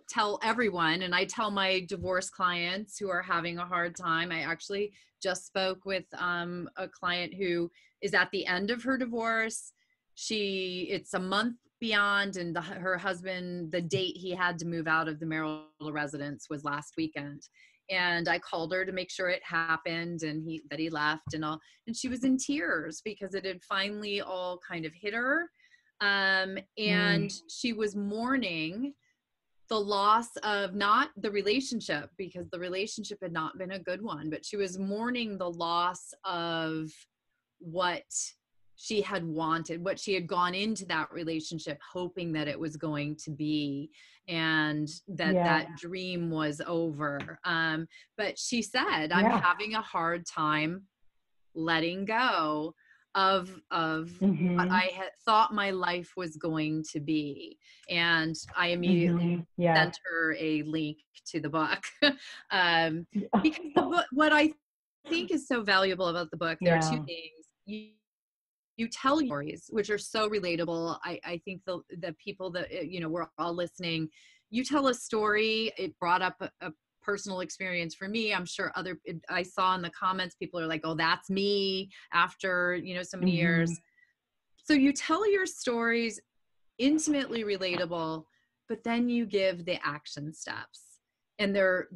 tell everyone, and I tell my divorce clients who are having a hard time. I actually just spoke with a client who is at the end of her divorce. It's a month beyond, and her husband, the date he had to move out of the marital residence was last weekend. And I called her to make sure it happened and that he left and all. And she was in tears because it had finally all kind of hit her. And she was mourning the loss of not the relationship, because the relationship had not been a good one, but she was mourning the loss of what she had wanted, what she had gone into that relationship hoping that it was going to be, and that dream was over. But she said, I'm having a hard time letting go of what I had thought my life was going to be. And I immediately sent her a link to the book. Because the book, what I think is so valuable about the book, there are two things. You tell stories, which are so relatable. I think the people that, you know, we're all listening, you tell a story, it brought up a personal experience for me. I'm sure I saw in the comments, people are like, oh, that's me after, you know, so many years. So you tell your stories, intimately relatable, but then you give the action steps, and they're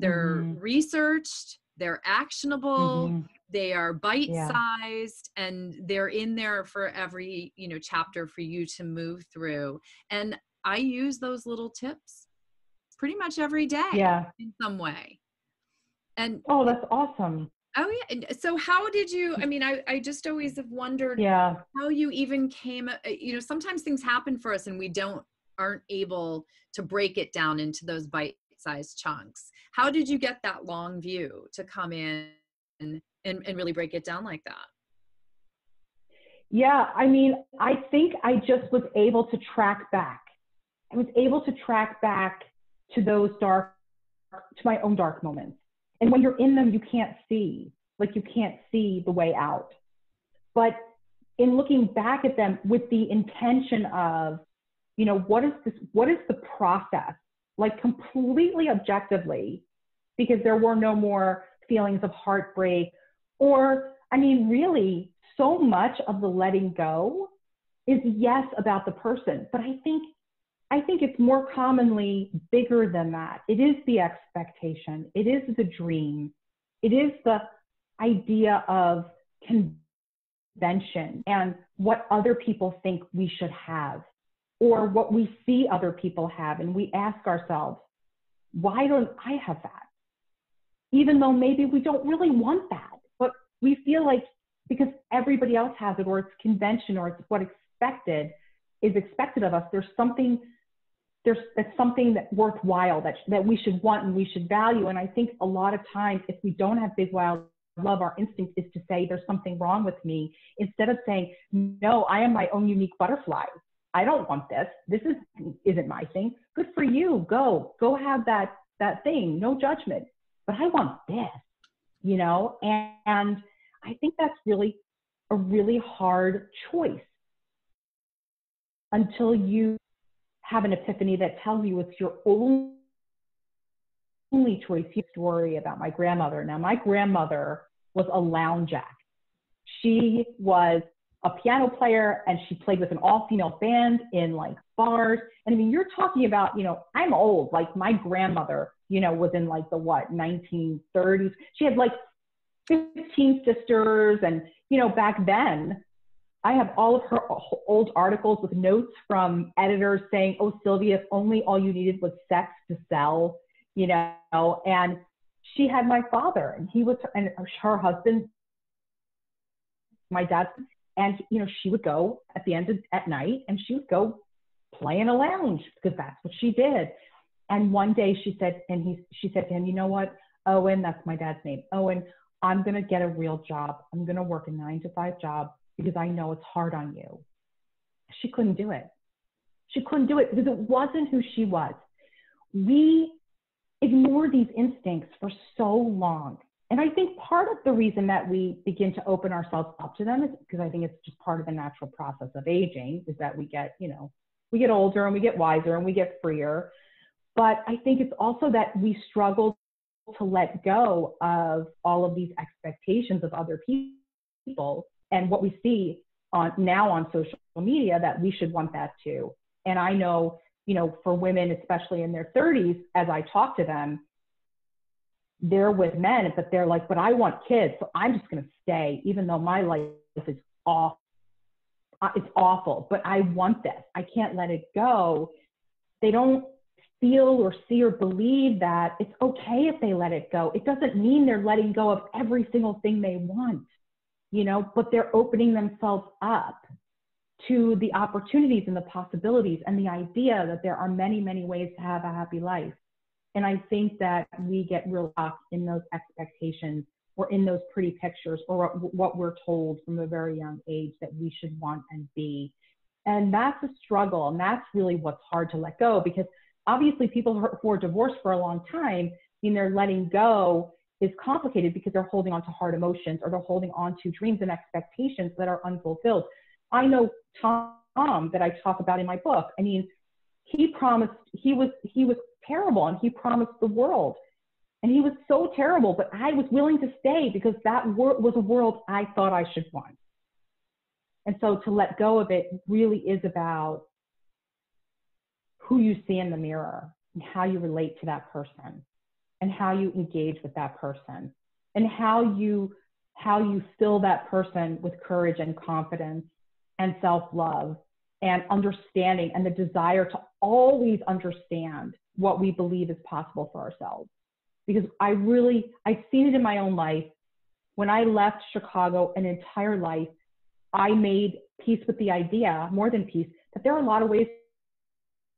researched, they're actionable, they are bite-sized, and they're in there for every, you know, chapter for you to move through. And I use those little tips pretty much every day in some way. And oh, that's awesome. oh yeah. And so how did you, I mean, I just always have wondered how you even came, you know, sometimes things happen for us and we aren't able to break it down into those bite-sized chunks. How did you get that long view to come in and really break it down like that? Yeah, I mean, I think I just was able to track back. I was able to track back to to my own dark moments. And when you're in them, you can't see the way out. But in looking back at them with the intention of, you know, what is the process, like completely objectively, because there were no more feelings of heartbreak, or, I mean, really, so much of the letting go is, yes, about the person, but I think it's more commonly bigger than that. It is the expectation. It is the dream. It is the idea of convention and what other people think we should have, or what we see other people have. And we ask ourselves, why don't I have that? Even though maybe we don't really want that, but we feel like because everybody else has it, or it's convention, or it's what is expected of us, it's something that's worthwhile, that we should want and we should value. And I think a lot of times, if we don't have big wild love, our instinct is to say there's something wrong with me, instead of saying, no, I am my own unique butterfly. I don't want this. This isn't my thing. Good for you. Go have that thing. No judgment. But I want this, you know? And I think that's really a really hard choice until you have an epiphany that tells you it's your only choice. Story about my grandmother. Now, my grandmother was a lounge act. She was a piano player, and she played with an all-female band in like bars. And I mean, you're talking about, you know, I'm old. Like my grandmother, you know, was in like the 1930s. She had like 15 sisters, and you know, back then, I have all of her old articles with notes from editors saying, oh, Sylvia, if only all you needed was sex to sell, you know. And she had my father, and her husband, my dad, and, you know, she would go at night, and she would go play in a lounge, because that's what she did. And one day she said to him, you know what, Owen, that's my dad's name, Owen, I'm going to get a real job. I'm going to work a 9-to-5 job, because I know it's hard on you. She couldn't do it. She couldn't do it because it wasn't who she was. We ignore these instincts for so long. And I think part of the reason that we begin to open ourselves up to them is because I think it's just part of the natural process of aging, is that we get older and we get wiser and we get freer. But I think it's also that we struggle to let go of all of these expectations of other people and what we see now on social media, that we should want that too. And I know, you know, for women, especially in their 30s, as I talk to them, they're with men, but they're like, but I want kids, so I'm just going to stay, even though my life is awful. It's awful, but I want this. I can't let it go. They don't feel or see or believe that it's okay if they let it go. It doesn't mean they're letting go of every single thing they want, you know, but they're opening themselves up to the opportunities and the possibilities and the idea that there are many, many ways to have a happy life. And I think that we get real lost in those expectations or in those pretty pictures, or what we're told from a very young age that we should want and be. And that's a struggle. And that's really what's hard to let go, because obviously people who are divorced for a long time, their letting go is complicated because they're holding on to hard emotions, or they're holding on to dreams and expectations that are unfulfilled. I know Tom, that I talk about in my book. I mean, he was terrible, and he promised the world. And he was so terrible, but I was willing to stay because that was a world I thought I should want. And so to let go of it really is about who you see in the mirror and how you relate to that person and how you engage with that person and how you fill that person with courage and confidence and self-love and understanding and the desire to always understand what we believe is possible for ourselves. Because I've seen it in my own life. When I left Chicago, an entire life, I made peace with the idea, more than peace, that there are a lot of ways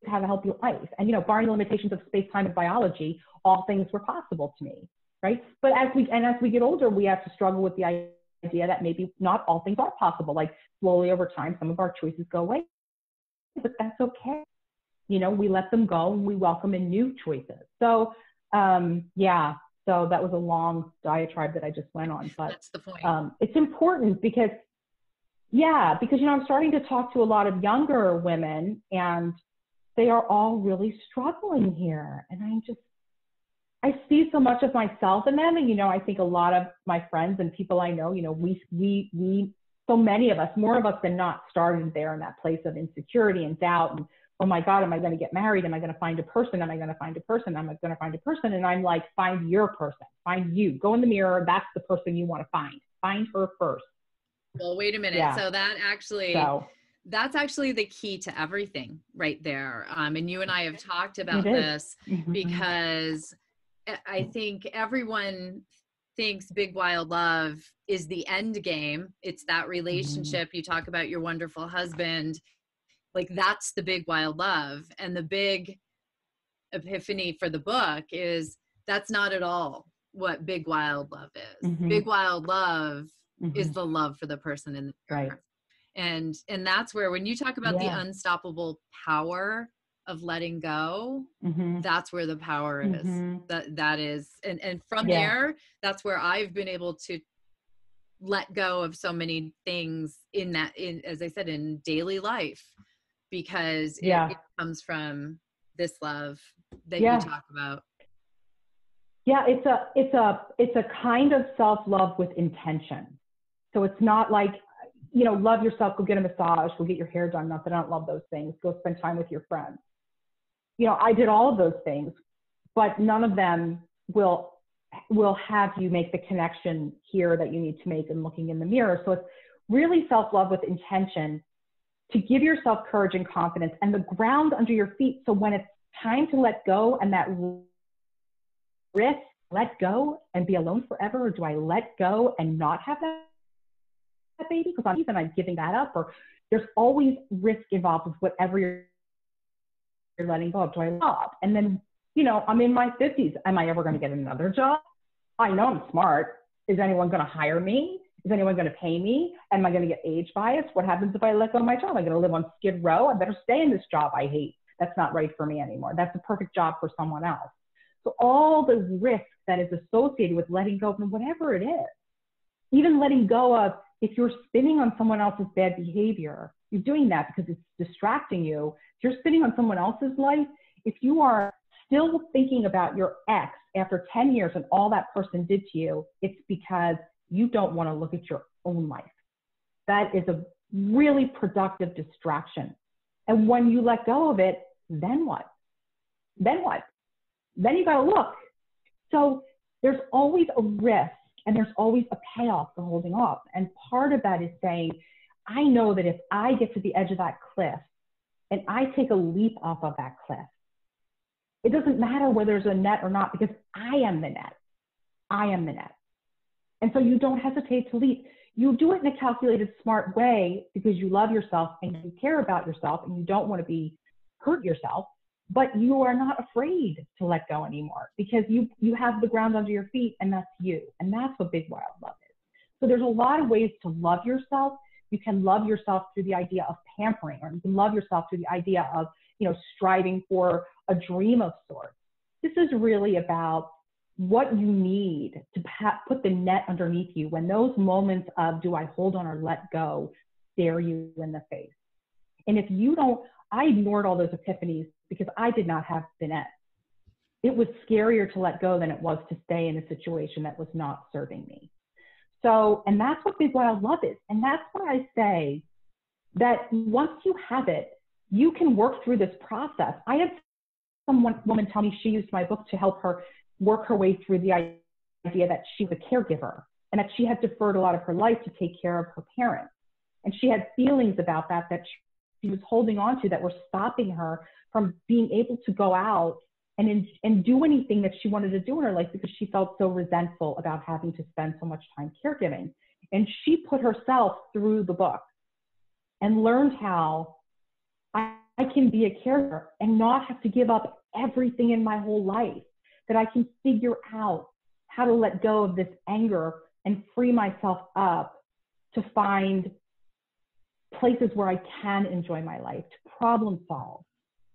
to have a healthy life. And, barring the limitations of space, time, and biology, all things were possible to me, right? But as we get older, we have to struggle with the idea that maybe not all things are possible. Like slowly over time, some of our choices go away, but that's okay. We let them go and we welcome in new choices. So, so that was a long diatribe that I just went on, but that's the point. It's important because I'm starting to talk to a lot of younger women and they are all really struggling here. And I see so much of myself in them. And, I think a lot of my friends and people I know, we so many of us, more of us than not, started there in that place of insecurity and doubt. And, oh my God, am I going to get married? Am I going to find a person? Am I going to find a person? Am I going to find a person? And I'm like, find your person, find you, go in the mirror. That's the person you want to find her first. Well, wait a minute. Yeah. So that's actually the key to everything right there. And you and I have talked about this because I think everyone thinks big wild love is the end game. It's that relationship. You talk about your wonderful husband. Like that's the big wild love. And the big epiphany for the book is that's not at all what big wild love is. Big wild love is the love for the person in the mirror. Right. And that's where, when you talk about the unstoppable power of letting go, that's where the power is. That is, and from there, that's where I've been able to let go of so many things as I said, in daily life, because it comes from this love that you talk about. Yeah, it's a kind of self-love with intention. So it's not like, love yourself, go get a massage, go get your hair done. Not that I don't love those things. Go spend time with your friends. I did all of those things, but none of them will have you make the connection here that you need to make in looking in the mirror. So it's really self-love with intention to give yourself courage and confidence and the ground under your feet. So when it's time to let go and that risk, let go and be alone forever, or do I let go and not have that baby because I'm giving that up? Or there's always risk involved with whatever you're letting go of. Do I love? And then, I'm in my 50s. Am I ever going to get another job? I know I'm smart. Is anyone going to hire me? Is anyone going to pay me? Am I going to get age bias? What happens if I let go of my job? Am I going to live on Skid Row? I better stay in this job I hate. That's not right for me anymore. That's the perfect job for someone else. So all the risk that is associated with letting go of whatever it is, even letting go of, if you're spinning on someone else's bad behavior, you're doing that because it's distracting you. If you're spinning on someone else's life, if you are still thinking about your ex after 10 years and all that person did to you, it's because you don't want to look at your own life. That is a really productive distraction. And when you let go of it, then what? Then what? Then you got to look. So there's always a risk and there's always a payoff for holding off. And part of that is saying, I know that if I get to the edge of that cliff and I take a leap off of that cliff, it doesn't matter whether there's a net or not, because I am the net. I am the net. And so you don't hesitate to leap. You do it in a calculated, smart way because you love yourself and you care about yourself and you don't want to hurt yourself, but you are not afraid to let go anymore because you have the ground under your feet, and that's you. And that's what big wild love is. So there's a lot of ways to love yourself. You can love yourself through the idea of pampering, or you can love yourself through the idea of, striving for a dream of sorts. This is really about what you need to put the net underneath you when those moments of do I hold on or let go stare you in the face. And if you don't I ignored all those epiphanies because I did not have been it. It was scarier to let go than it was to stay in a situation that was not serving me. So, and that's what big wild love is. And that's why I say that once you have it, you can work through this process. I had woman tell me she used my book to help her work her way through the idea that she was a caregiver and that she had deferred a lot of her life to take care of her parents. And she had feelings about that she was holding on to that were stopping her from being able to go out and do anything that she wanted to do in her life because she felt so resentful about having to spend so much time caregiving. And she put herself through the book and learned how I can be a caregiver and not have to give up everything in my whole life, that I can figure out how to let go of this anger and free myself up to find places where I can enjoy my life, to problem solve.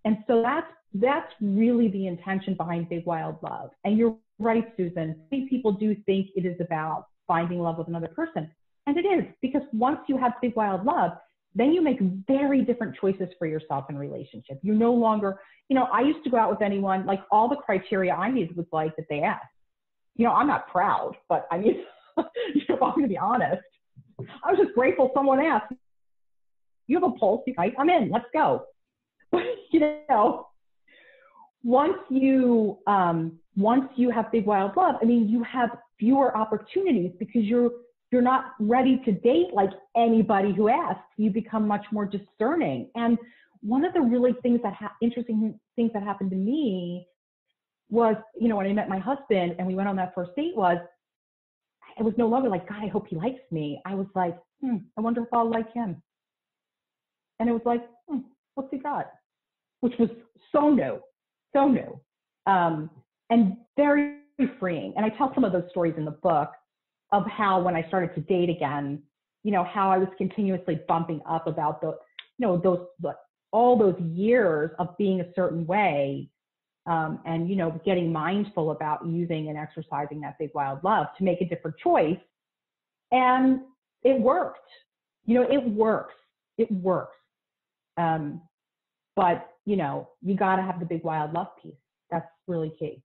And so that's really the intention behind Big Wild Love. And you're right, Susan. I think people do think it is about finding love with another person. And it is, because once you have Big Wild Love, then you make very different choices for yourself in relationship. You no longer, I used to go out with anyone, like all the criteria I needed was like that they asked. I'm not proud, but I mean, I'm going to be honest. I was just grateful someone asked, you have a pulse, I'm in, let's go. Once you have Big Wild Love, I mean, you have fewer opportunities because you're not ready to date like anybody who asks. You become much more discerning. And one of the really interesting things that happened to me was, when I met my husband and we went on that first date, it was no longer like, God, I hope he likes me. I was like, I wonder if I'll like him. And it was like, what's he got? Which was so new. And very freeing. And I tell some of those stories in the book of how when I started to date again, how I was continuously bumping up about all those years of being a certain way, and getting mindful about using and exercising that Big Wild Love to make a different choice. And it worked. It works. But you got to have the Big Wild Love piece. That's really key.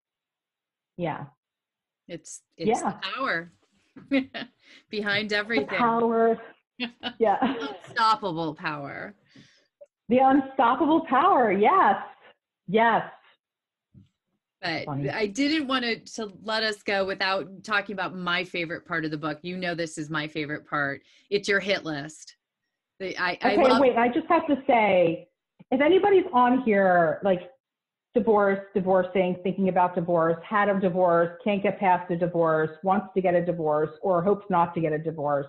Yeah. It's the power behind everything. The power. Yeah. Unstoppable power. The unstoppable power. Yes. But I didn't want to let us go without talking about my favorite part of the book. This is my favorite part. It's your hit list. Wait, I just have to say, if anybody's on here, like divorcing, thinking about divorce, had a divorce, can't get past a divorce, wants to get a divorce, or hopes not to get a divorce,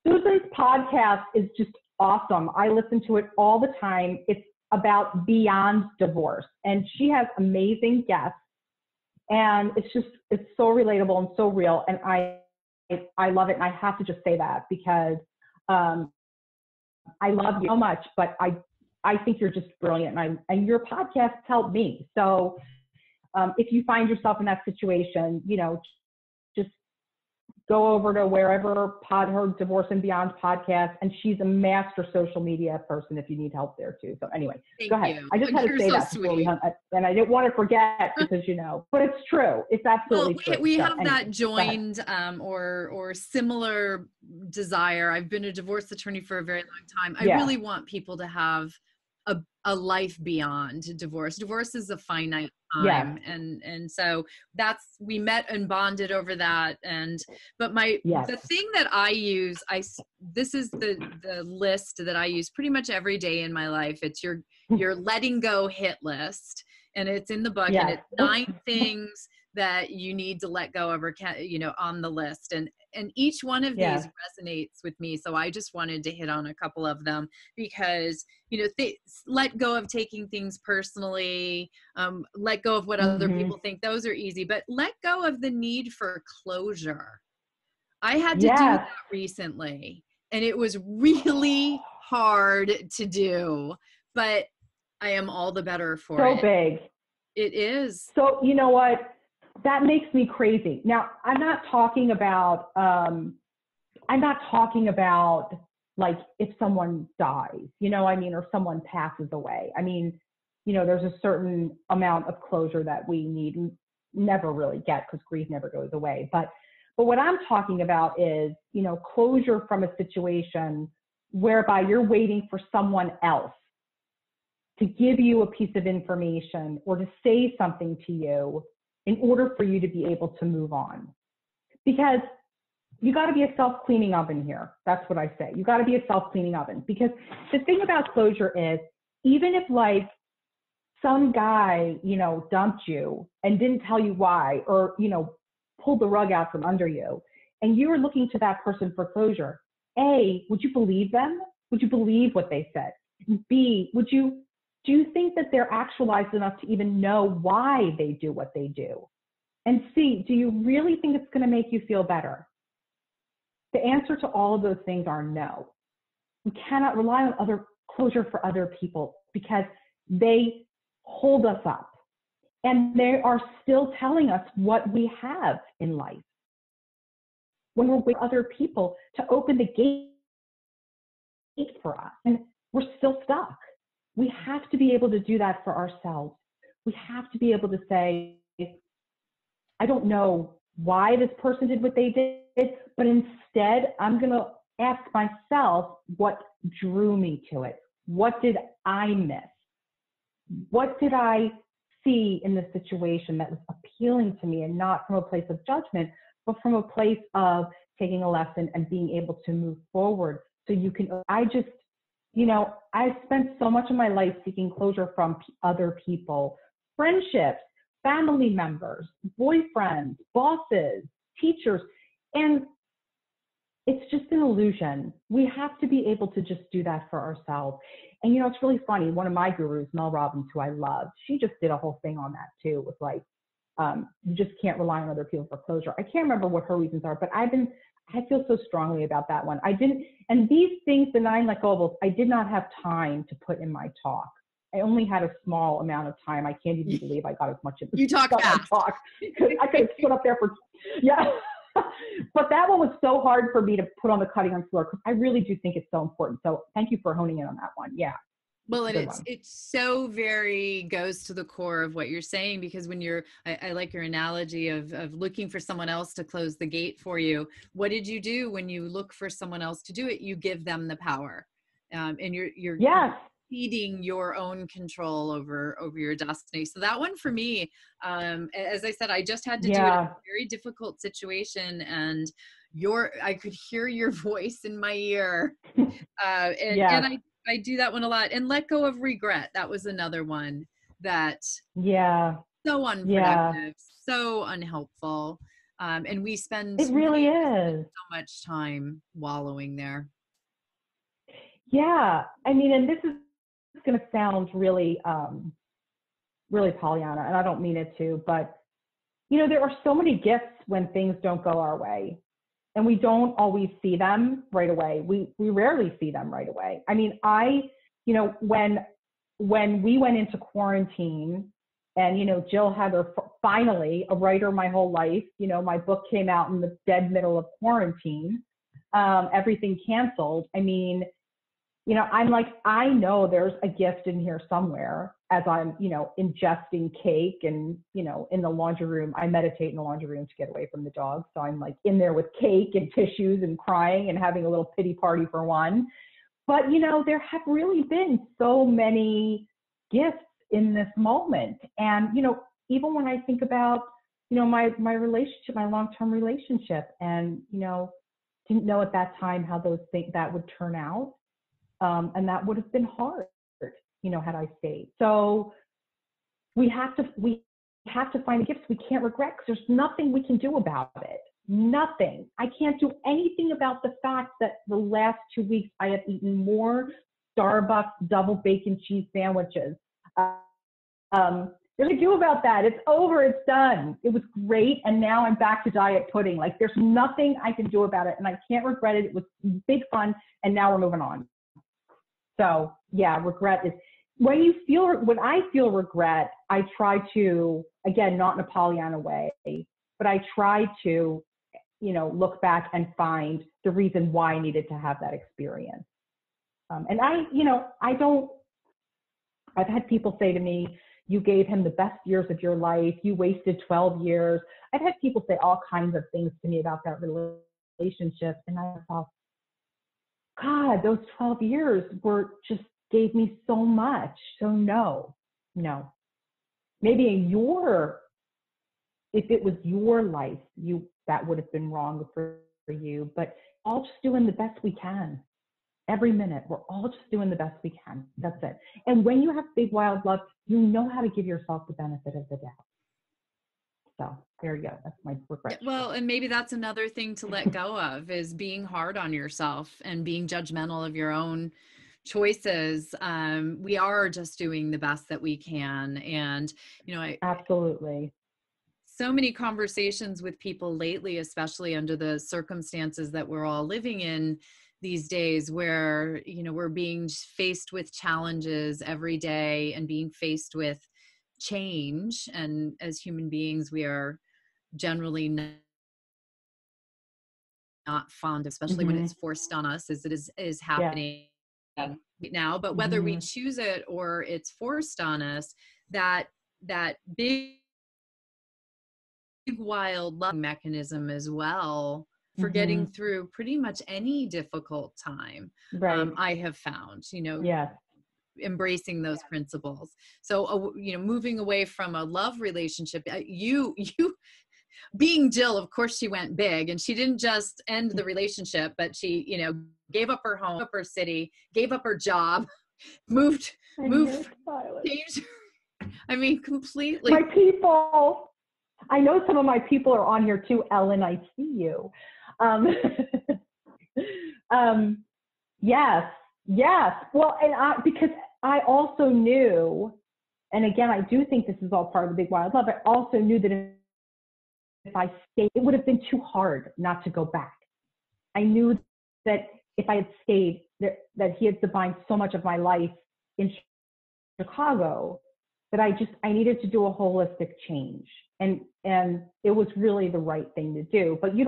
Susan's podcast is just awesome. I listen to it all the time. It's about beyond divorce, and she has amazing guests, and it's so relatable and so real, and I love it. And I have to just say that because I love you so much, but I think you're just brilliant, and your podcasts help me. So if you find yourself in that situation, just go over to wherever her Divorce and Beyond podcast, and she's a master social media person if you need help there too. So anyway, Thank go ahead. you. I just had to say that before we hung, and I didn't want to forget because but it's true. It's absolutely true. We have that joined or similar desire. I've been a divorce attorney for a very long time. I really want people to have a life beyond divorce. Divorce is a finite time. And so we met and bonded over that. But the thing that I use, this is the list that I use pretty much every day in my life. It's your letting go hit list. And it's in the book, and it's 9 things that you need to let go of or on the list. And each one of these resonates with me. So I just wanted to hit on a couple of them because, let go of taking things personally, let go of what other people think. Those are easy, but let go of the need for closure. I had to do that recently, and it was really hard to do, but I am all the better for it. So big. It is. So you know what? That makes me crazy. Now, I'm not talking about like if someone dies, you know, I mean, or someone passes away. I mean, you know, there's a certain amount of closure that we need never really get because grief never goes away. But what I'm talking about is, you know, closure from a situation whereby you're waiting for someone else to give you a piece of information or to say something to you in order for you to be able to move on. Because you got to be a self-cleaning oven here. That's what I say. You got to be a self-cleaning oven. Because the thing about closure is, even if like some guy, you know, dumped you and didn't tell you why, or, you know, pulled the rug out from under you, and you were looking to that person for closure, A, would you believe them? Would you believe what they said? B, do you think that they're actualized enough to even know why they do what they do? And C, do you really think it's going to make you feel better? The answer to all of those things are no. We cannot rely on other closure for other people because they hold us up and they are still telling us what we have in life. When we're with other people to open the gate for us and we're still stuck. We have to be able to do that for ourselves. We have to be able to say, I don't know why this person did what they did, but instead I'm going to ask myself what drew me to it. What did I miss? What did I see in the situation that was appealing to me, and not from a place of judgment, but from a place of taking a lesson and being able to move forward. So you can, you know, I spent so much of my life seeking closure from other people, friendships, family members, boyfriends, bosses, teachers, and it's just an illusion. We have to be able to just do that for ourselves. And, you know, it's really funny. One of my gurus, Mel Robbins, who I love, she just did a whole thing on that too, with like, you just can't rely on other people for closure. I can't remember what her reasons are, but I feel so strongly about that one. And these things, the 9 let goables, I did not have time to put in my talk. I only had a small amount of time. I can't even believe I got as much of you talk fast. Talk. I could have stood up there for, yeah. But that one was so hard for me to put on the cutting room floor because I really do think it's so important. So thank you for honing in on that one. Yeah. Well, and it's so very goes to the core of what you're saying, because when I like your analogy of looking for someone else to close the gate for you. What did you do when you look for someone else to do it? You give them the power, and you're yes. ceding your own control over your destiny. So that one for me, as I said, I just had to do it in a very difficult situation, and I could hear your voice in my ear, and I do that one a lot. And let go of regret. That was another one that so unproductive, so unhelpful. And we spend it really is so much time wallowing there. Yeah. I mean, and this is going to sound really, really Pollyanna, and I don't mean it to, but you know, there are so many gifts when things don't go our way. And we don't always see them right away. We rarely see them right away. I mean, you know, when we went into quarantine and, you know, Jill had finally, a writer my whole life, you know, my book came out in the dead middle of quarantine, everything canceled. I mean, you know, I'm like, I know there's a gift in here somewhere as I'm, you know, ingesting cake and, you know, in the laundry room, I meditate in the laundry room to get away from the dogs. So I'm like in there with cake and tissues and crying and having a little pity party for one. But, you know, there have really been so many gifts in this moment. And, you know, even when I think about, you know, my relationship, my long-term relationship, and, you know, didn't know at that time how that would turn out. And that would have been hard, you know, had I stayed. So we have to find the gifts we can't regret, because there's nothing we can do about it. Nothing. I can't do anything about the fact that the last 2 weeks I have eaten more Starbucks double bacon cheese sandwiches. There's a do about that. It's over. It's done. It was great. And now I'm back to diet pudding. Like, there's nothing I can do about it. And I can't regret it. It was big fun. And now we're moving on. So yeah, regret is when I feel regret, I try to, again, not in a Pollyanna way, but I try to look back and find the reason why I needed to have that experience. And I've had people say to me, you gave him the best years of your life. You wasted 12 years. I've had people say all kinds of things to me about that relationship. And I thought, God, those 12 years just gave me so much. So no. Maybe if it was your life, that would have been wrong for you, but all just doing the best we can. Every minute, we're all just doing the best we can. That's it. And when you have big, wild love, you know how to give yourself the benefit of the doubt. So there you go. That's my regret. Well, and maybe that's another thing to let go of, is being hard on yourself and being judgmental of your own choices. We are just doing the best that we can. And, absolutely. So many conversations with people lately, especially under the circumstances that we're all living in these days, where, we're being faced with challenges every day and being faced with change. And as human beings, we are generally not fond, especially when it's forced on us, as it is happening now. But whether we choose it or it's forced on us, that big, wild love mechanism as well for getting through pretty much any difficult time. Right. I have found, embracing those principles. So, moving away from a love relationship, you being Jill, of course she went big, and she didn't just end the relationship, but she, gave up her home, up her city, gave up her job, moved, changed. I mean, completely. My people. I know some of my people are on here too. Ellen, I see you. Yes. Well, and because I also knew, and again, I do think this is all part of the big wild love. I also knew that if I stayed, it would have been too hard not to go back. I knew that if I had stayed, that he had defined so much of my life in Chicago, that I needed to do a holistic change. And it was really the right thing to do. But there's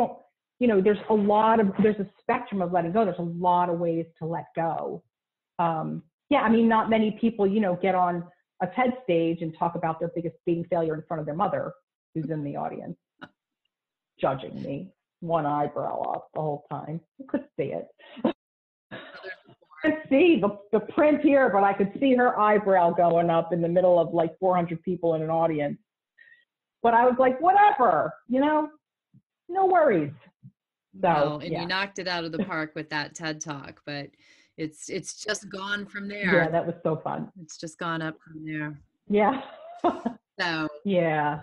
a spectrum of letting go. There's a lot of ways to let go. Not many people, get on a TED stage and talk about their biggest dating failure in front of their mother, who's in the audience, judging me, one eyebrow up the whole time. I could see it. I could see the print here, but I could see her eyebrow going up in the middle of like 400 people in an audience. But I was like, whatever, no worries. So, and you knocked it out of the park with that TED Talk, but it's just gone from there. Yeah, that was so fun. It's just gone up from there. Yeah. So yeah.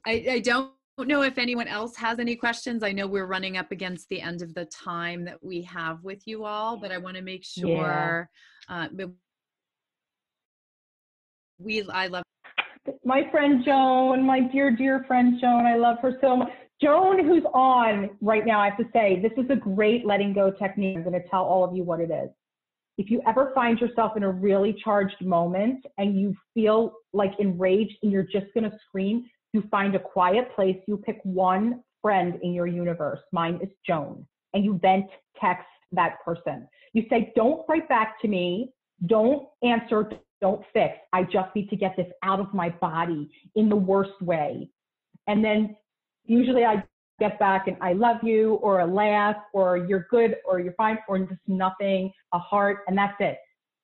I don't know if anyone else has any questions. I know we're running up against the end of the time that we have with you all, but I want to make sure I love my friend Joan, my dear friend Joan. I love her so much. Joan, who's on right now, I have to say, this is a great letting go technique. I'm going to tell all of you what it is. If you ever find yourself in a really charged moment and you feel like enraged and you're just going to scream, you find a quiet place, you pick one friend in your universe. Mine is Joan. And you then text that person. You say, don't write back to me. Don't answer. Don't fix. I just need to get this out of my body in the worst way. And then usually I get back and I love you, or a laugh, or you're good, or you're fine, or just nothing, a heart, and that's it.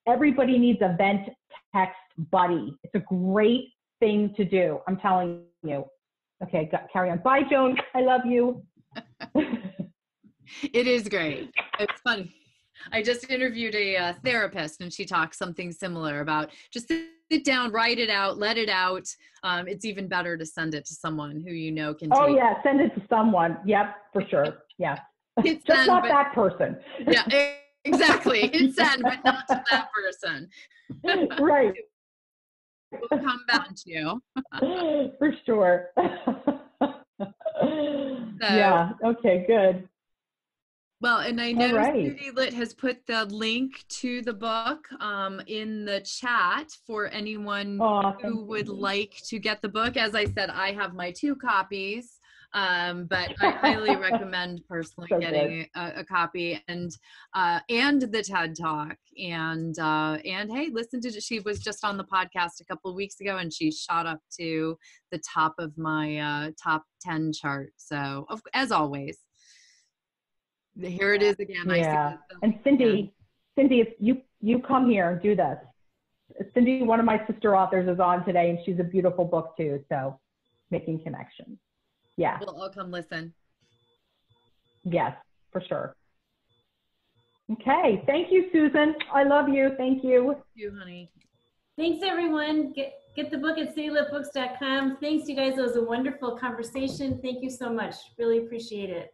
Everybody needs a vent text buddy. It's a great thing to do. I'm telling you. Okay, carry on. Bye, Joan. I love you. It is great. It's funny. I just interviewed a therapist, and she talks something similar about just sit down, write it out, let it out. It's even better to send it to someone who can Oh, take. yeah, send it to someone. Yep, for sure. Yeah. Hit just send, not that person. Yeah, exactly. Hit send, but not to that person. Right. We'll come back to you. For sure. Yeah, okay, good. Well, and I know right. Study Lit has put the link to the book in the chat for anyone who would like to get the book. As I said, I have my 2 copies. But I highly recommend personally So getting a copy and the TED Talk. And hey, listen to, she was just on the podcast a couple of weeks ago and she shot up to the top of my top 10 chart. So as always, here it is again. Yeah. I see And Cindy, if you come here and do this. Cindy, one of my sister authors, is on today, and she's a beautiful book too. So, making connections. Yeah. We'll all come listen. Yes, for sure. Okay. Thank you, Susan. I love you. Thank you. Thank you, honey. Thanks, everyone. Get the book at cityliftbooks.com. Thanks, you guys. It was a wonderful conversation. Thank you so much. Really appreciate it.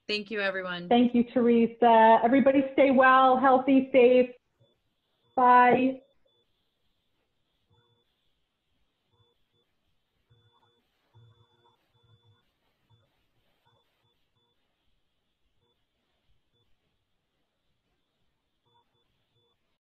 Thank you, everyone. Thank you, Teresa. Everybody stay well, healthy, safe. Bye.